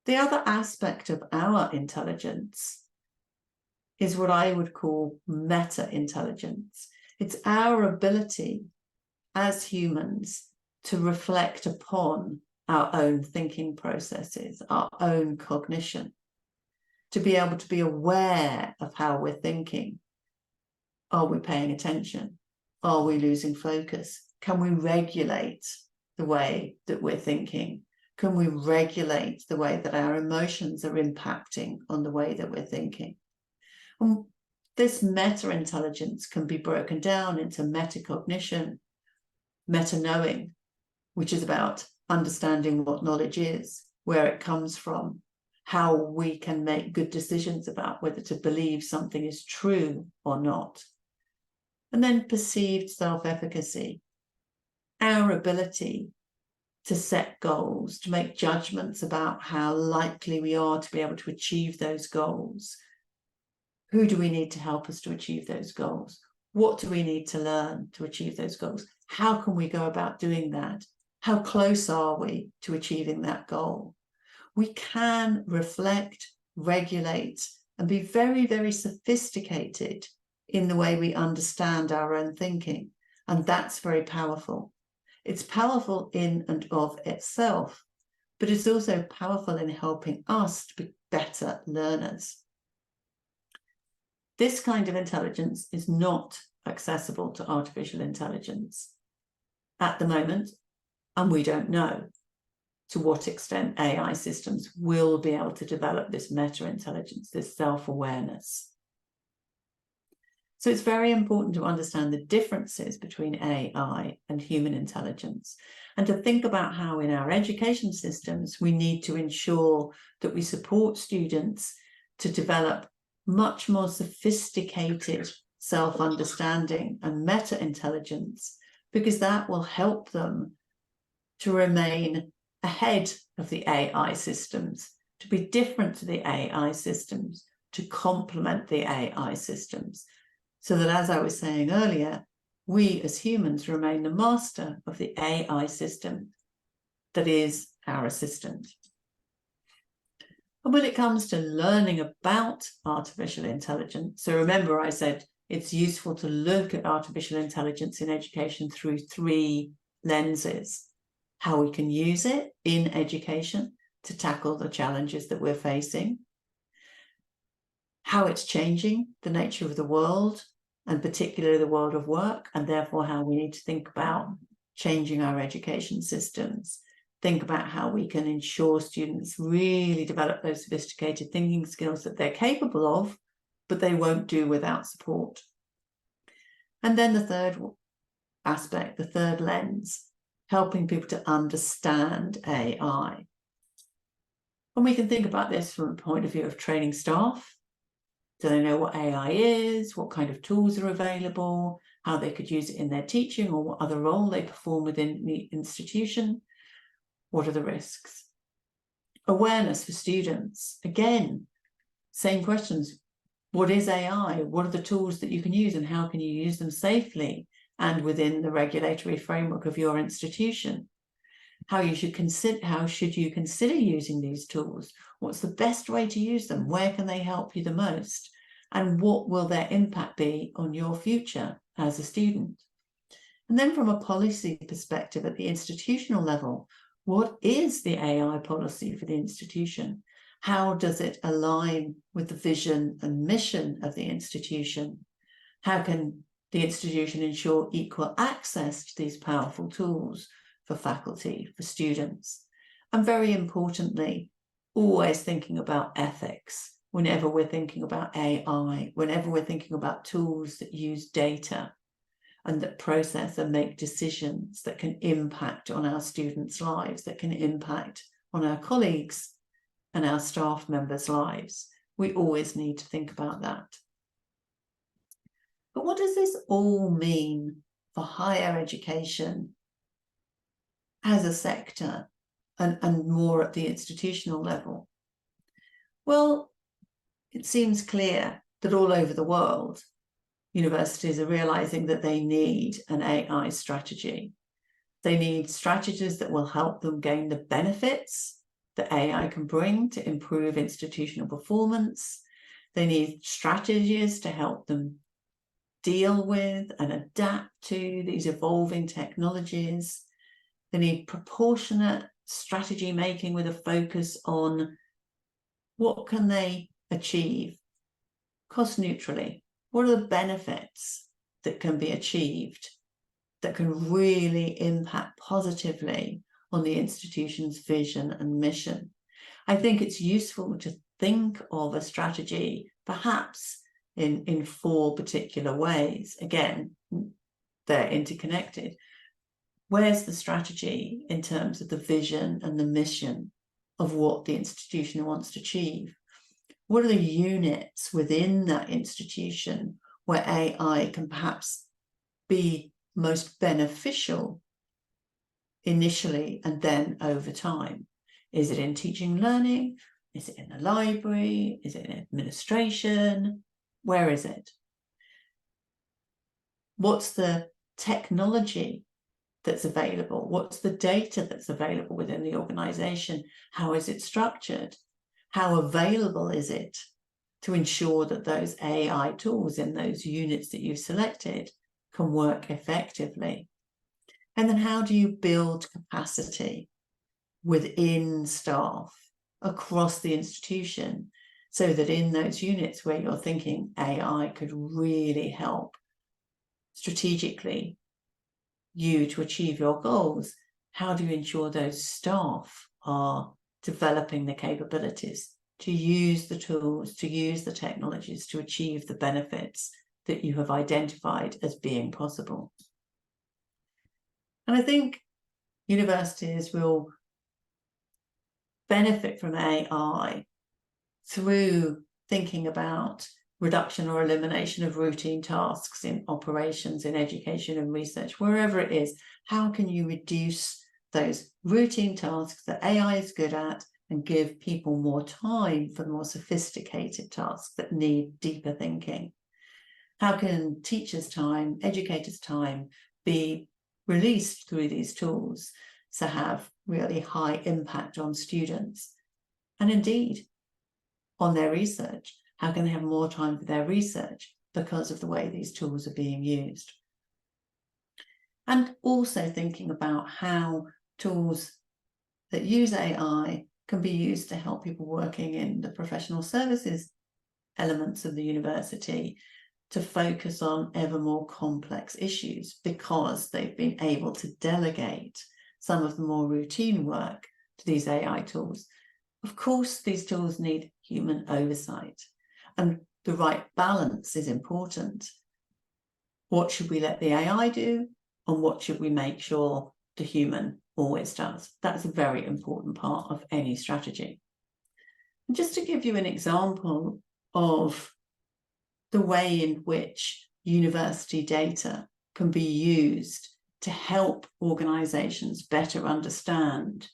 The other aspect of our intelligence is what I would call meta-intelligence. It's our ability as humans to reflect upon our own thinking processes, our own cognition, to be able to be aware of how we're thinking. Are we paying attention? Are we losing focus? Can we regulate the way that we're thinking? Can we regulate the way that our emotions are impacting on the way that we're thinking? And this meta-intelligence can be broken down into metacognition, meta-knowing, which is about understanding what knowledge is, where it comes from, how we can make good decisions about whether to believe something is true or not. And then perceived self-efficacy, our ability to set goals, to make judgments about how likely we are to be able to achieve those goals. Who do we need to help us to achieve those goals? What do we need to learn to achieve those goals? How can we go about doing that? How close are we to achieving that goal? We can reflect, regulate, and be very, very sophisticated in the way we understand our own thinking. And that's very powerful. It's powerful in and of itself, but it's also powerful in helping us to be better learners. This kind of intelligence is not accessible to artificial intelligence at the moment, and we don't know to what extent AI systems will be able to develop this meta-intelligence, this self-awareness. So it's very important to understand the differences between AI and human intelligence, and to think about how in our education systems we need to ensure that we support students to develop much more sophisticated self-understanding and meta-intelligence, because that will help them to remain ahead of the AI systems, to be different to the AI systems, to complement the AI systems, so that, as I was saying earlier, we as humans remain the master of the AI system that is our assistant. And when it comes to learning about artificial intelligence, so remember I said it's useful to look at artificial intelligence in education through three lenses: how we can use it in education to tackle the challenges that we're facing, how it's changing the nature of the world, and particularly the world of work, and therefore how we need to think about changing our education systems, think about how we can ensure students really develop those sophisticated thinking skills that they're capable of, but they won't do without support. And then the third aspect, the third lens, helping people to understand AI. And we can think about this from a point of view of training staff. Do they know what AI is? What kind of tools are available? How they could use it in their teaching, or what other role they perform within the institution? What are the risks? Awareness for students. Again, same questions. What is AI? What are the tools that you can use, and how can you use them safely and within the regulatory framework of your institution? How should you consider using these tools? What's the best way to use them? Where can they help you the most? And what will their impact be on your future as a student? And then from a policy perspective at the institutional level, what is the AI policy for the institution? How does it align with the vision and mission of the institution? How can the institution ensure equal access to these powerful tools for faculty, for students? And very importantly, always thinking about ethics whenever we're thinking about AI, whenever we're thinking about tools that use data and that process and make decisions that can impact on our students' lives, that can impact on our colleagues and our staff members' lives. We always need to think about that. But what does this all mean for higher education as a sector and more at the institutional level? Well, it seems clear that all over the world, universities are realizing that they need an AI strategy. They need strategies that will help them gain the benefits that AI can bring to improve institutional performance. They need strategies to help them deal with and adapt to these evolving technologies. They need proportionate strategy making with a focus on what can they achieve cost neutrally. What are the benefits that can be achieved that can really impact positively on the institution's vision and mission? I think it's useful to think of a strategy perhaps in 4 particular ways. Again, they're interconnected. Where's the strategy in terms of the vision and the mission of what the institution wants to achieve? What are the units within that institution where AI can perhaps be most beneficial initially and then over time? Is it in teaching and learning? Is it in the library? Is it in administration? Where is it? What's the technology that's available? What's the data that's available within the organization? How is it structured? How available is it to ensure that those AI tools in those units that you've selected can work effectively? And then how do you build capacity within staff across the institution so that in those units where you're thinking AI could really help strategically you to achieve your goals, how do you ensure those staff are developing the capabilities to use the tools, to use the technologies to achieve the benefits that you have identified as being possible? And I think universities will benefit from AI through thinking about reduction or elimination of routine tasks in operations, in education and research, wherever it is. How can you reduce those routine tasks that AI is good at and give people more time for the more sophisticated tasks that need deeper thinking? How can teachers' time, educators' time be released through these tools to have really high impact on students and indeed on their research? How can they have more time for their research because of the way these tools are being used? And also thinking about how tools that use AI can be used to help people working in the professional services elements of the university to focus on ever more complex issues because they've been able to delegate some of the more routine work to these AI tools. Of course, these tools need human oversight, and the right balance is important. What should we let the AI do, and what should we make sure the human always does? That's a very important part of any strategy. And just to give you an example of the way in which university data can be used to help organizations better understand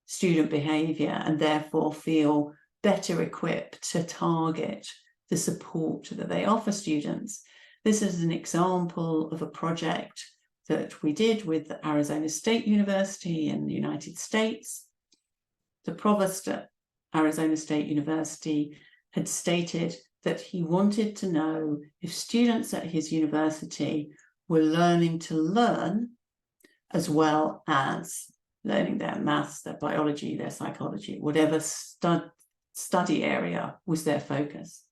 student behavior and therefore feel better equipped to target the support that they offer students. This is an example of a project that we did with Arizona State University in the United States. The provost at Arizona State University had stated that he wanted to know if students at his university were learning to learn as well as learning their maths, their biology, their psychology, whatever study area was their focus.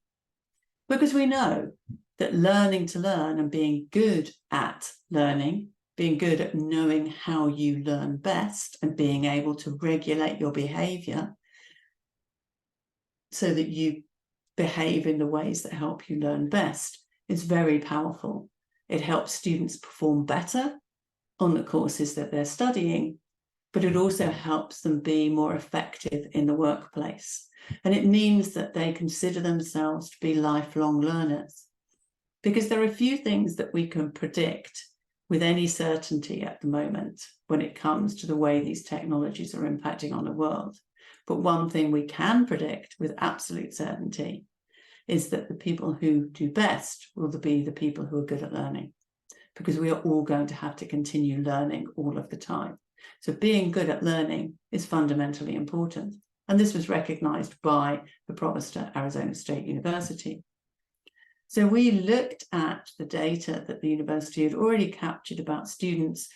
Because we know that learning to learn and being good at learning, being good at knowing how you learn best and being able to regulate your behavior so that you behave in the ways that help you learn best is very powerful. It helps students perform better on the courses that they're studying, but it also helps them be more effective in the workplace. And it means that they consider themselves to be lifelong learners, because there are a few things that we can predict with any certainty at the moment when it comes to the way these technologies are impacting on the world. But one thing we can predict with absolute certainty is that the people who do best will be the people who are good at learning, because we are all going to have to continue learning all of the time. So being good at learning is fundamentally important. And this was recognized by the provost at Arizona State University. So we looked at the data that the university had already captured about students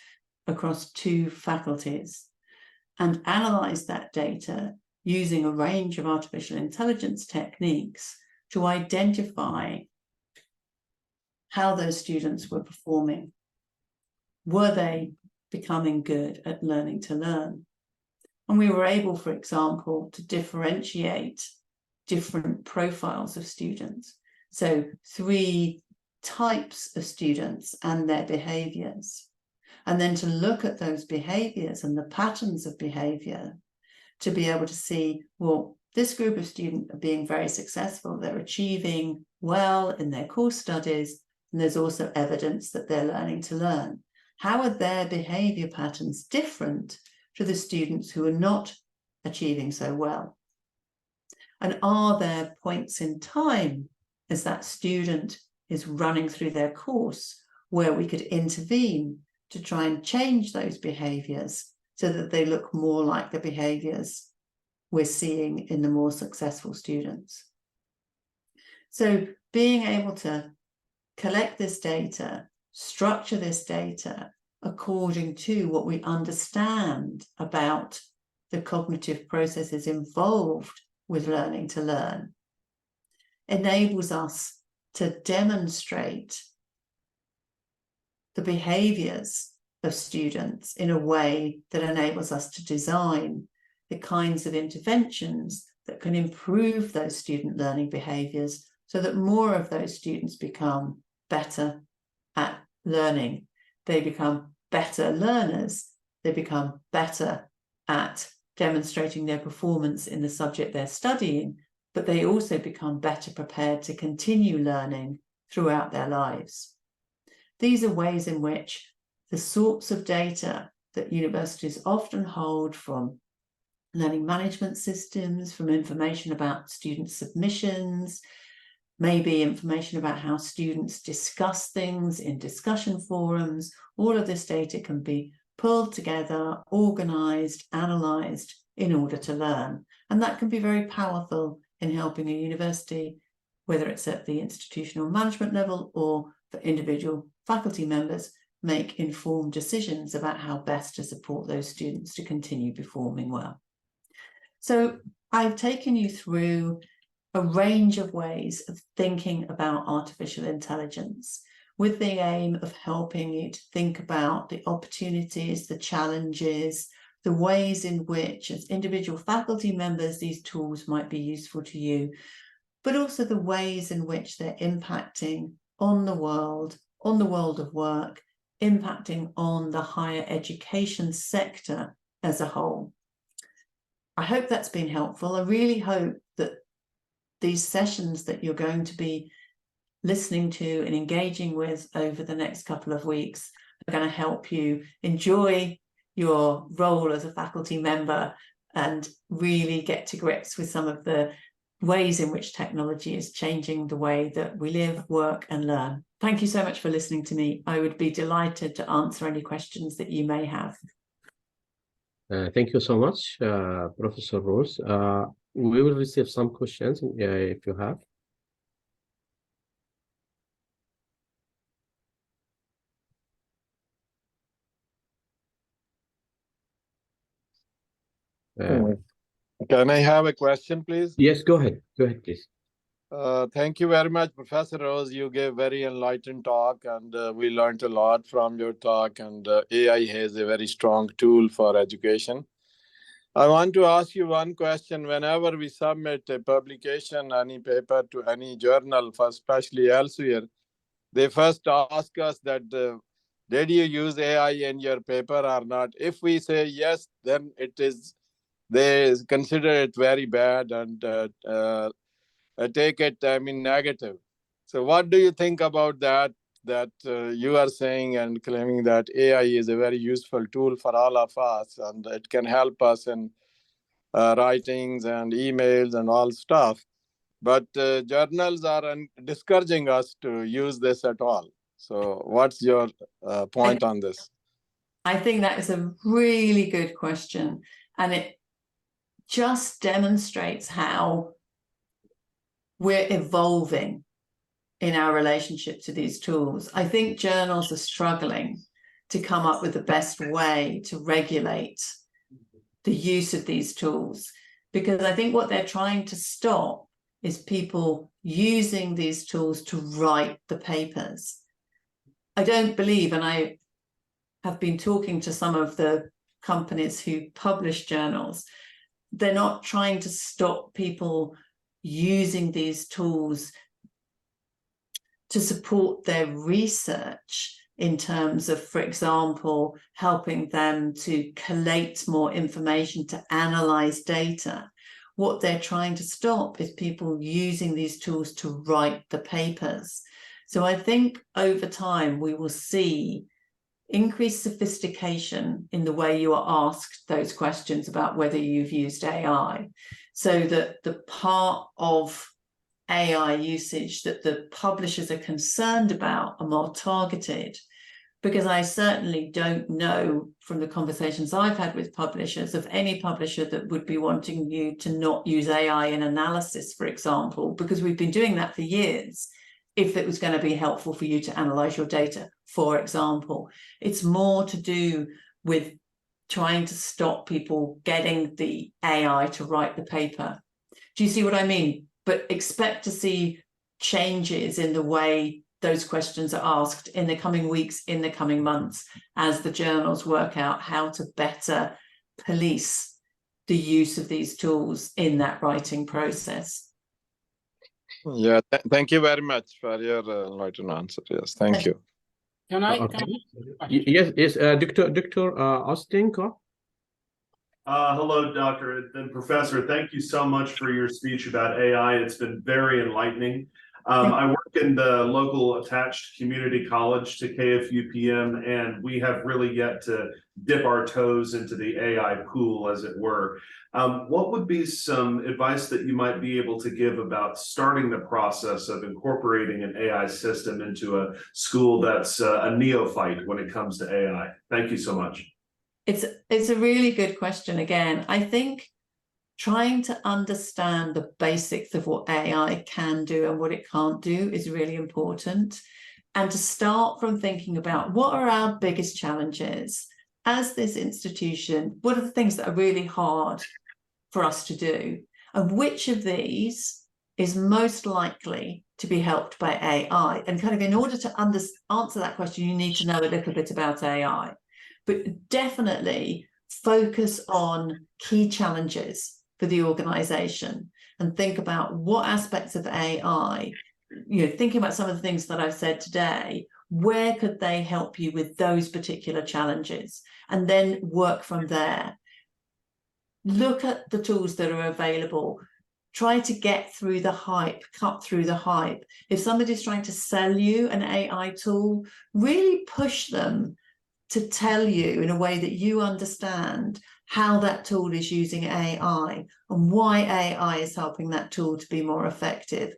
across 2 faculties and analyzed that data using a range of artificial intelligence techniques to identify how those students were performing. Were they becoming good at learning to learn? And we were able, for example, to differentiate different profiles of students. So 3 types of students and their behaviors. And then to look at those behaviors and the patterns of behavior to be able to see, well, this group of students are being very successful. They're achieving well in their course studies. And there's also evidence that they're learning to learn. How are their behavior patterns different to the students who are not achieving so well? And are there points in time as that student is running through their course where we could intervene to try and change those behaviors so that they look more like the behaviors we're seeing in the more successful students? So being able to collect this data, structure this data according to what we understand about the cognitive processes involved with learning to learn, enables us to demonstrate the behaviors of students in a way that enables us to design the kinds of interventions that can improve those student learning behaviors so that more of those students become better at learning. They become better learners. They become better at demonstrating their performance in the subject they're studying, but they also become better prepared to continue learning throughout their lives. These are ways in which the sorts of data that universities often hold from learning management systems, from information about student submissions, maybe information about how students discuss things in discussion forums, all of this data can be pulled together, organized, analyzed in order to learn. And that can be very powerful in helping a university, whether it's at the institutional management level or for individual faculty members, make informed decisions about how best to support those students to continue performing well. So I've taken you through a range of ways of thinking about artificial intelligence with the aim of helping you to think about the opportunities, the challenges, the ways in which as individual faculty members these tools might be useful to you, but also the ways in which they're impacting on the world of work, impacting on the higher education sector as a whole. I hope that's been helpful. I really hope that these sessions that you're going to be listening to and engaging with over the next couple of weeks are going to help you enjoy your role as a faculty member and really get to grips with some of the ways in which technology is changing the way that we live, work, and learn. Thank you so much for listening to me. I would be delighted to answer any questions that you may have. Thank you so much, Professor Rose. We will receive some questions if you have. Can I have a question, please? Yes, go ahead. Go ahead, please. Thank you very much, Professor Rose. You gave very enlightened talk, and we learned a lot from your talk. And AI is a very strong tool for education. I want to ask you one question. Whenever we submit a publication, any paper to any journal, especially elsewhere, they first ask us that, did you use AI in your paper or not? If we say yes, then they consider it very bad and take it, negative. So what do you think about that you are saying and claiming that AI is a very useful tool for all of us, and it can help us in writings and emails and all stuff. But journals are discouraging us to use this at all. So what's your point on this? I think that is a really good question, and it just demonstrates how we're evolving in our relationship to these tools. I think journals are struggling to come up with the best way to regulate the use of these tools, because I think what they're trying to stop is people using these tools to write the papers. I don't believe, and I have been talking to some of the companies who publish journals, they're not trying to stop people using these tools to support their research in terms of, for example, helping them to collate more information, to analyze data. What they're trying to stop is people using these tools to write the papers. So I think over time we will see increased sophistication in the way you are asked those questions about whether you've used AI, so that the part of AI usage that the publishers are concerned about are more targeted. Because I certainly don't know from the conversations I've had with publishers of any publisher that would be wanting you to not use AI in analysis, for example, because we've been doing that for years. If it was going to be helpful for you to analyze your data, for example, it's more to do with trying to stop people getting the AI to write the paper. Do you see what I mean? But expect to see changes in the way those questions are asked in the coming weeks, in the coming months, as the journals work out how to better police the use of these tools in that writing process. Yeah, thank you very much for your enlightened answer. Yes, thank you. Can I? Yes, Dr. Austin. Hello, Doctor and Professor. Thank you so much for your speech about AI. It's been very enlightening. I work in the local attached community college to KFUPM, and we have really yet to dip our toes into the AI pool, as it were. What would be some advice that you might be able to give about starting the process of incorporating an AI system into a school that's a neophyte when it comes to AI? Thank you so much. It's a really good question. Again, I think trying to understand the basics of what AI can do and what it can't do is really important. And to start from thinking about what are our biggest challenges as this institution, what are the things that are really hard for us to do, and which of these is most likely to be helped by AI. And kind of in order to answer that question, you need to know a little bit about AI, but definitely focus on key challenges for the organization and think about what aspects of AI, thinking about some of the things that I've said today, where could they help you with those particular challenges, and then work from there. Look at the tools that are available. Try to get through the hype, cut through the hype. If somebody's trying to sell you an AI tool, really push them to tell you in a way that you understand how that tool is using AI and why AI is helping that tool to be more effective.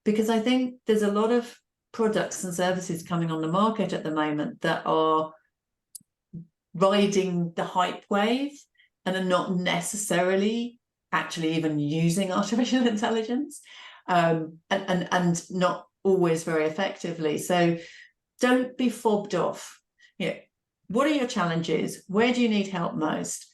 Because I think there's a lot of products and services coming on the market at the moment that are riding the hype wave and are not necessarily actually even using artificial intelligence, and not always very effectively. So don't be fobbed off. What are your challenges? Where do you need help most?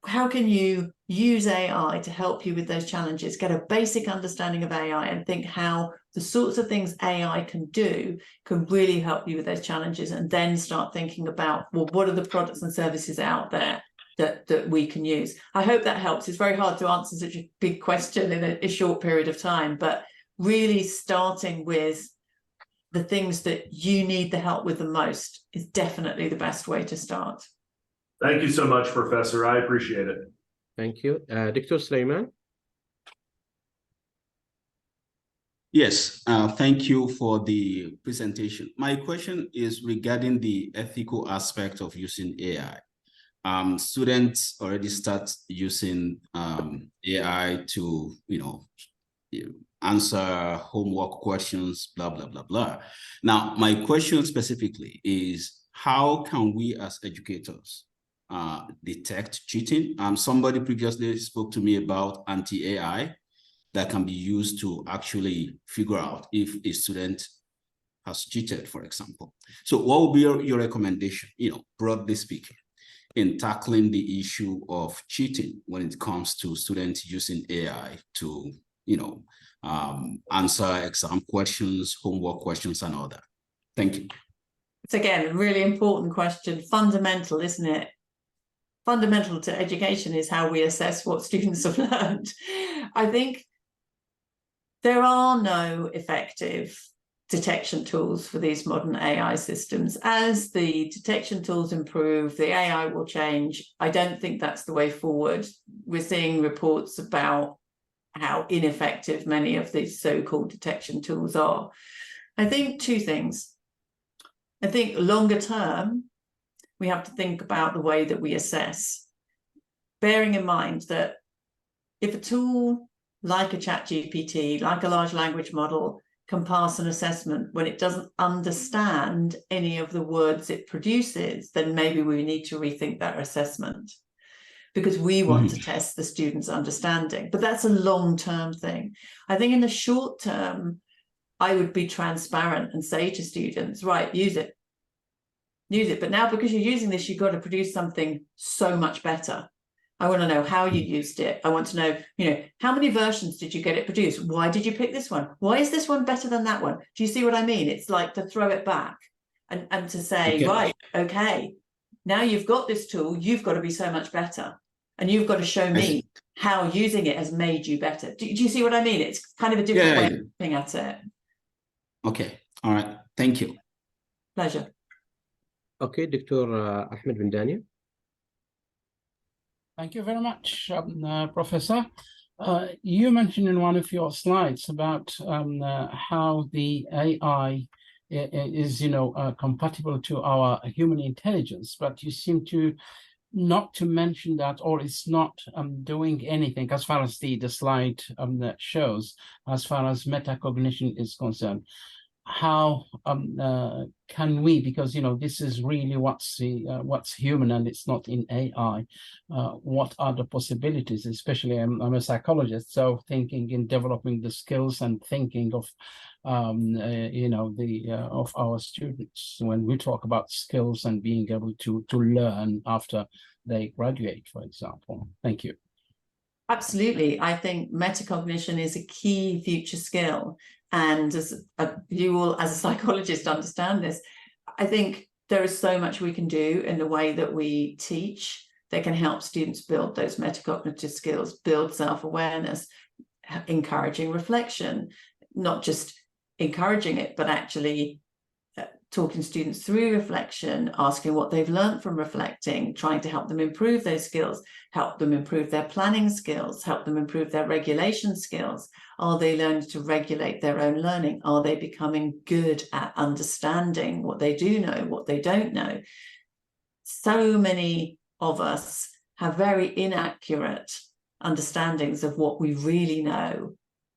How can you use AI to help you with those challenges? Get a basic understanding of AI and think how the sorts of things AI can do can really help you with those challenges, and then start thinking about, well, what are the products and services out there that we can use? I hope that helps. It's very hard to answer such a big question in a short period of time, but really starting with the things that you need the help with the most is definitely the best way to start. Thank you so much, Professor. I appreciate it. Thank you. Dr. Sulaiman? Yes, thank you for the presentation. My question is regarding the ethical aspect of using AI. Students already start using AI to, answer homework questions, blah, blah, blah, blah. Now, my question specifically is, how can we as educators detect cheating? Somebody previously spoke to me about anti-AI that can be used to actually figure out if a student has cheated, for example. So what would be your recommendation, broadly speaking, in tackling the issue of cheating when it comes to students using AI to, answer exam questions, homework questions, and all that? Thank you. It's, again, a really important question. Fundamental, isn't it? Fundamental to education is how we assess what students have learned. I think there are no effective detection tools for these modern AI systems. As the detection tools improve, the AI will change. I don't think that's the way forward. We're seeing reports about how ineffective many of these so-called detection tools are. I think two things. I think longer term, we have to think about the way that we assess, bearing in mind that if a tool like a ChatGPT, like a large language model, can pass an assessment when it doesn't understand any of the words it produces, then maybe we need to rethink that assessment, because we want to test the student's understanding. But that's a long-term thing. I think in the short term, I would be transparent and say to students, right, use it. Use it. But now, because you're using this, you've got to produce something so much better. I want to know how you used it. I want to know, how many versions did you get it produced? Why did you pick this one? Why is this one better than that one? Do you see what I mean? It's like to throw it back and to say, right, okay, now you've got this tool, you've got to be so much better. And you've got to show me how using it has made you better. Do you see what I mean? It's kind of a different way of looking at it. Okay. All right. Thank you. Pleasure. Okay, Dr. Ahmed bin Dania. Thank you very much, Professor. You mentioned in one of your slides about how the AI is, compatible to our human intelligence, but you seem to not to mention that, or it's not doing anything as far as the slide that shows, as far as metacognition is concerned. How can we, because this is really what's human and it's not in AI, what are the possibilities? Especially I'm a psychologist, so thinking in developing the skills and thinking of of our students when we talk about skills and being able to learn after they graduate, for example. Thank you. Absolutely. I think metacognition is a key future skill. And as you all, as a psychologist, understand this, I think there is so much we can do in the way that we teach that can help students build those metacognitive skills, build self-awareness, encouraging reflection, not just encouraging it, but actually talking students through reflection, asking what they've learned from reflecting, trying to help them improve those skills, help them improve their planning skills, help them improve their regulation skills. Are they learning to regulate their own learning? Are they becoming good at understanding what they do know, what they don't know? So many of us have very inaccurate understandings of what we really know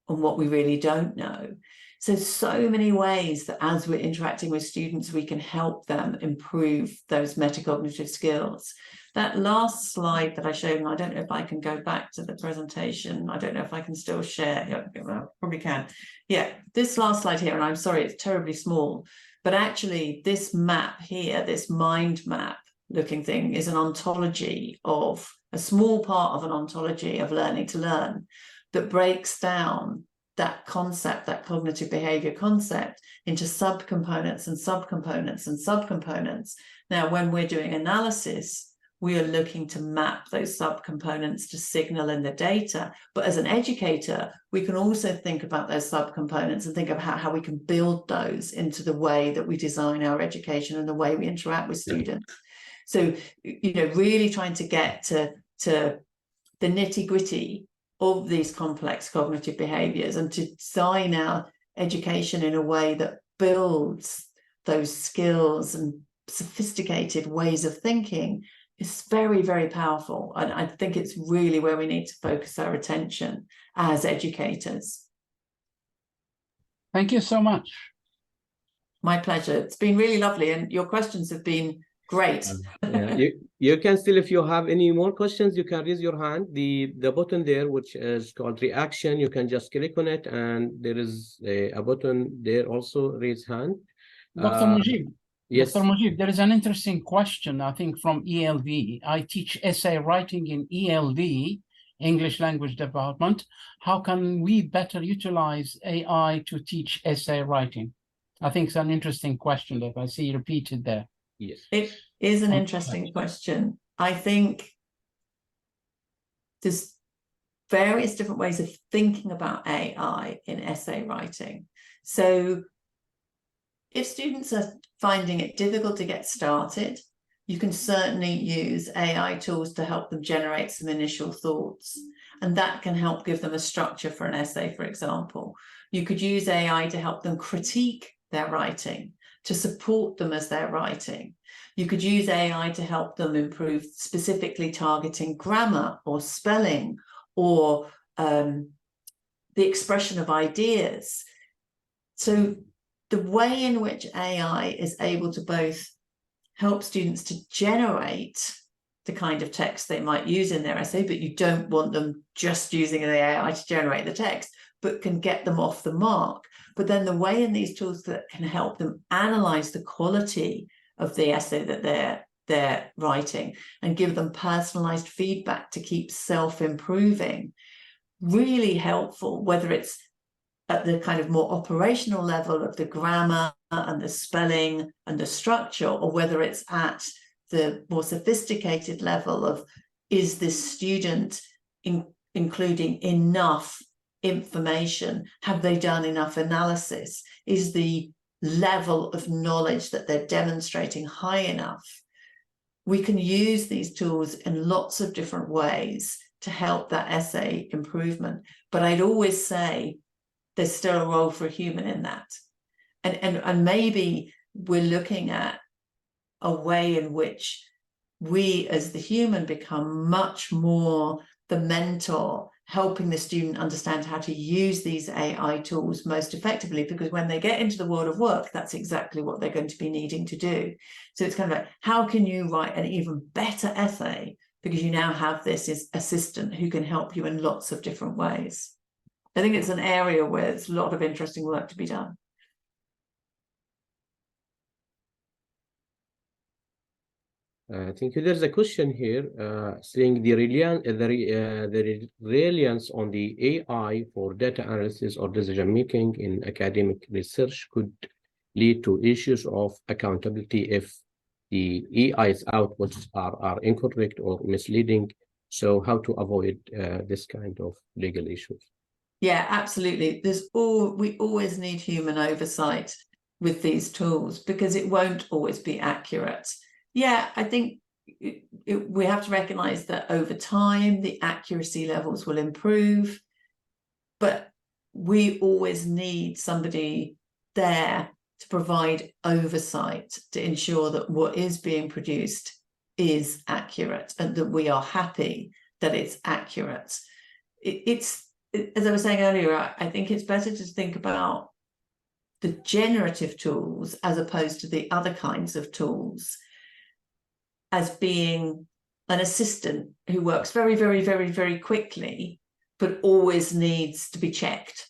and what we really don't know. So many ways that as we're interacting with students, we can help them improve those metacognitive skills. That last slide that I showed, and I don't know if I can go back to the presentation. I don't know if I can still share. Yeah, well, probably can. Yeah, this last slide here, and I'm sorry, it's terribly small, but actually this map here, this mind map looking thing, is an ontology of, a small part of an ontology of learning to learn that breaks down that concept, that cognitive behavior concept, into subcomponents and subcomponents and subcomponents. Now, when we're doing analysis, we are looking to map those subcomponents to signal in the data. But as an educator, we can also think about those subcomponents and think of how we can build those into the way that we design our education and the way we interact with students. So, really trying to get to the nitty-gritty of these complex cognitive behaviors and to design our education in a way that builds those skills and sophisticated ways of thinking is very, very powerful. And I think it's really where we need to focus our attention as educators. Thank you so much. My pleasure. It's been really lovely, and your questions have been great. Yeah, you can still, if you have any more questions, you can raise your hand. The button there, which is called reaction, you can just click on it, and there is a button there also, raise hand. Dr. Mujib, yes. Dr. Mujib, there is an interesting question, I think, from ELD. I teach essay writing in ELD, English Language Department. How can we better utilize AI to teach essay writing? I think it's an interesting question that I see repeated there. Yes. It is an interesting question. I think there's various different ways of thinking about AI in essay writing. So if students are finding it difficult to get started, you can certainly use AI tools to help them generate some initial thoughts. And that can help give them a structure for an essay, for example. You could use AI to help them critique their writing, to support them as they're writing. You could use AI to help them improve specifically targeting grammar or spelling or the expression of ideas. So the way in which AI is able to both help students to generate the kind of text they might use in their essay, but you don't want them just using an AI to generate the text, but can get them off the mark. But then the way in these tools that can help them analyze the quality of the essay that they're writing and give them personalized feedback to keep self-improving, really helpful, whether it's at the kind of more operational level of the grammar and the spelling and the structure, or whether it's at the more sophisticated level of, is this student including enough information? Have they done enough analysis? Is the level of knowledge that they're demonstrating high enough? We can use these tools in lots of different ways to help that essay improvement. But I'd always say there's still a role for a human in that. And maybe we're looking at a way in which we as the human become much more the mentor, helping the student understand how to use these AI tools most effectively, because when they get into the world of work, that's exactly what they're going to be needing to do. So it's kind of like, how can you write an even better essay because you now have this assistant who can help you in lots of different ways? I think it's an area where there's a lot of interesting work to be done. Thank you. There's a question here saying the reliance on the AI for data analysis or decision making in academic research could lead to issues of accountability if the AI's outputs are incorrect or misleading. So how to avoid this kind of legal issues? Yeah, absolutely. We always need human oversight with these tools because it won't always be accurate. Yeah, I think we have to recognize that over time, the accuracy levels will improve, but we always need somebody there to provide oversight to ensure that what is being produced is accurate and that we are happy that it's accurate. It's, as I was saying earlier, I think it's better to think about the generative tools as opposed to the other kinds of tools as being an assistant who works very, very, very, very quickly, but always needs to be checked.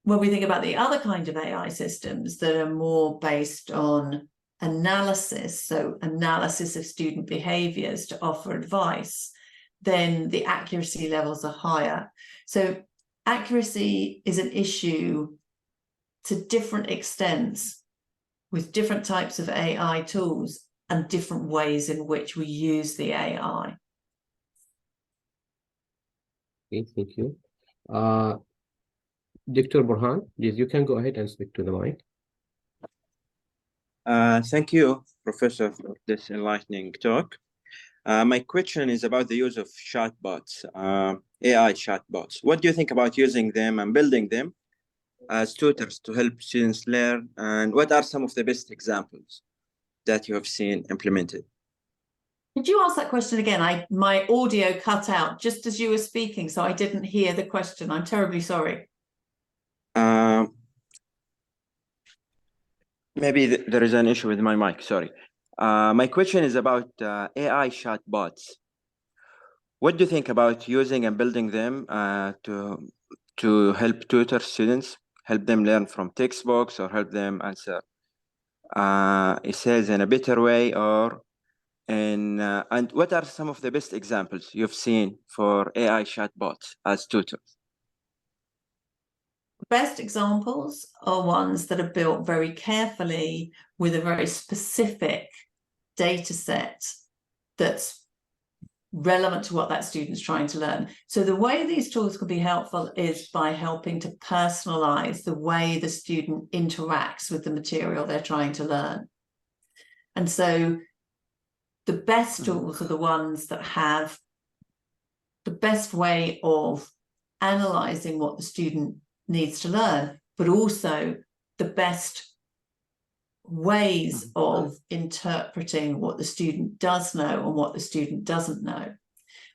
When we think about the other kind of AI systems that are more based on analysis, so analysis of student behaviors to offer advice, then the accuracy levels are higher. So accuracy is an issue to different extents with different types of AI tools and different ways in which we use the AI. Okay, thank you. Dr. Burhan, please, you can go ahead and speak to the mic. Thank you, Professor, for this enlightening talk. My question is about the use of chatbots, AI chatbots. What do you think about using them and building them as tutors to help students learn? And what are some of the best examples that you have seen implemented? Could you ask that question again? My audio cut out just as you were speaking, so I didn't hear the question. I'm terribly sorry. Maybe there is an issue with my mic, sorry. My question is about AI chatbots. What do you think about using and building them to help tutor students, help them learn from textbooks, or help them answer essays in a better way, or and what are some of the best examples you've seen for AI chatbots as tutors? Best examples are ones that are built very carefully with a very specific data set that's relevant to what that student's trying to learn. So the way these tools can be helpful is by helping to personalize the way the student interacts with the material they're trying to learn. And so the best tools are the ones that have the best way of analyzing what the student needs to learn, but also the best ways of interpreting what the student does know and what the student doesn't know.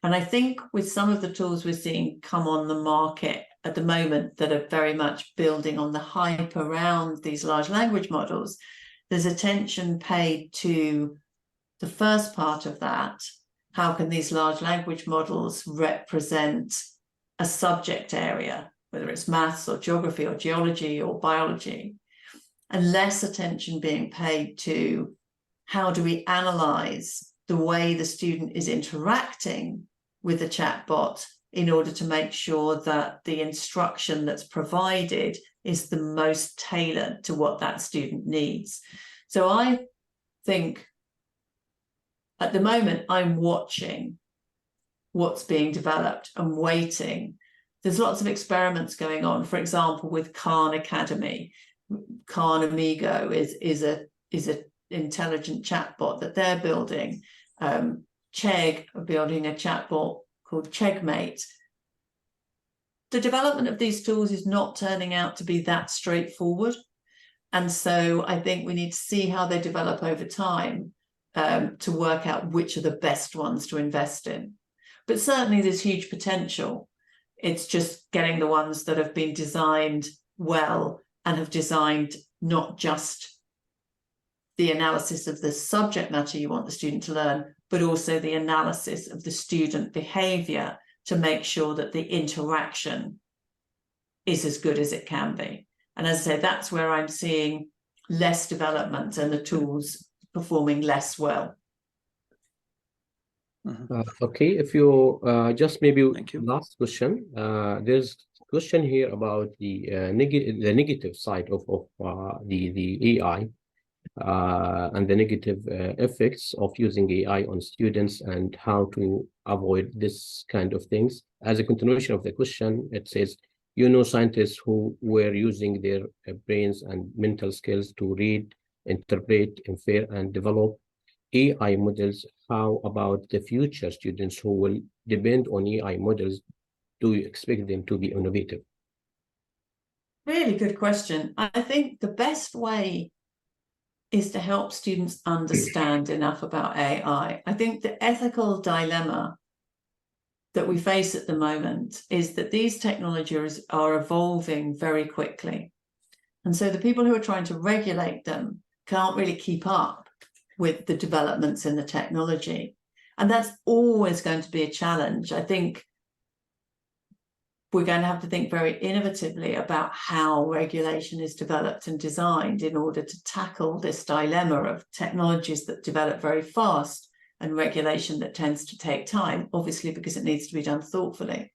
And I think with some of the tools we're seeing come on the market at the moment that are very much building on the hype around these large language models, there's attention paid to the first part of that. How can these large language models represent a subject area, whether it's maths or geography or geology or biology? And less attention being paid to how do we analyze the way the student is interacting with the chatbot in order to make sure that the instruction that's provided is the most tailored to what that student needs. So I think at the moment I'm watching what's being developed and waiting. There's lots of experiments going on, for example, with Khan Academy. Khan Amigo is a intelligent chatbot that they're building. Chegg are building a chatbot called Checkmate. The development of these tools is not turning out to be that straightforward. And so I think we need to see how they develop over time to work out which are the best ones to invest in. But certainly there's huge potential. It's just getting the ones that have been designed well and have designed not just the analysis of the subject matter you want the student to learn, but also the analysis of the student behavior to make sure that the interaction is as good as it can be. And as I say, that's where I'm seeing less development and the tools performing less well. Okay, if you just maybe last question. There's a question here about the negative side of the AI and the negative effects of using AI on students and how to avoid this kind of things. As a continuation of the question, it says, scientists who were using their brains and mental skills to read, interpret, infer, and develop AI models. How about the future students who will depend on AI models? Do you expect them to be innovative? Really good question. I think the best way is to help students understand enough about AI. I think the ethical dilemma that we face at the moment is that these technologies are evolving very quickly. And so the people who are trying to regulate them can't really keep up with the developments in the technology. And that's always going to be a challenge. I think we're going to have to think very innovatively about how regulation is developed and designed in order to tackle this dilemma of technologies that develop very fast and regulation that tends to take time, obviously because it needs to be done thoughtfully.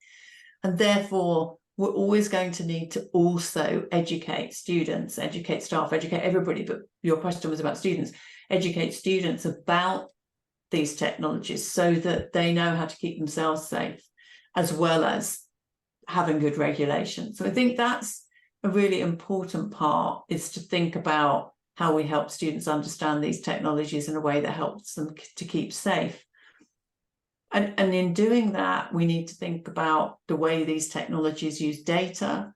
And therefore, we're always going to need to also educate students, educate staff, educate everybody, but your question was about students, educate students about these technologies so that they know how to keep themselves safe, as well as having good regulation. So I think that's a really important part, is to think about how we help students understand these technologies in a way that helps them to keep safe. And in doing that, we need to think about the way these technologies use data,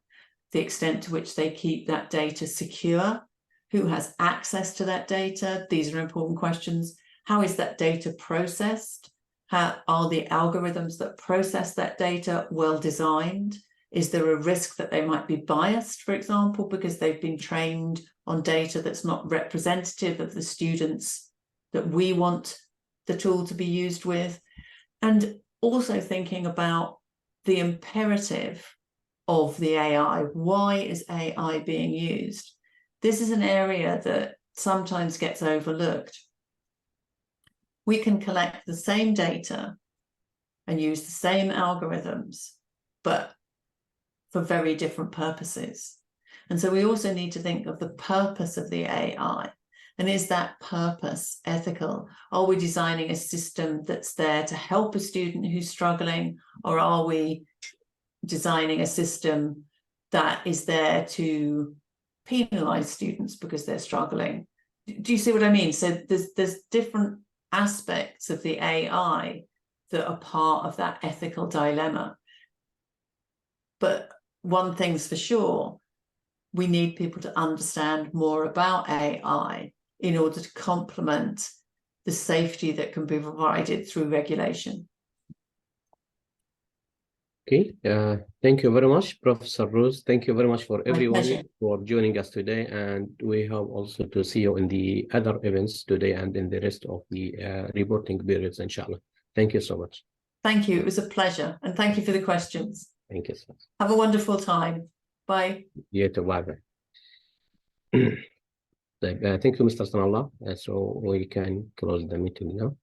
the extent to which they keep that data secure, who has access to that data. These are important questions. How is that data processed? How are the algorithms that process that data well designed? Is there a risk that they might be biased, for example, because they've been trained on data that's not representative of the students that we want the tool to be used with, and also thinking about the imperative of the AI. Why is AI being used? This is an area that sometimes gets overlooked. We can collect the same data and use the same algorithms, but for very different purposes. And so we also need to think of the purpose of the AI. And is that purpose ethical? Are we designing a system that's there to help a student who's struggling, or are we designing a system that is there to penalize students because they're struggling? Do you see what I mean? So there's different aspects of the AI that are part of that ethical dilemma. But one thing's for sure, we need people to understand more about AI in order to complement the safety that can be provided through regulation. Okay, thank you very much, Professor Rose. Thank you very much for everyone for joining us today, and we hope also to see you in the other events today and in the rest of the reporting periods, inshallah. Thank you so much. Thank you. It was a pleasure, and thank you for the questions. Thank you so much. Have a wonderful time. Bye. You too. Bye-bye. Thank you, Mr. Sanallah. So we can close the meeting now.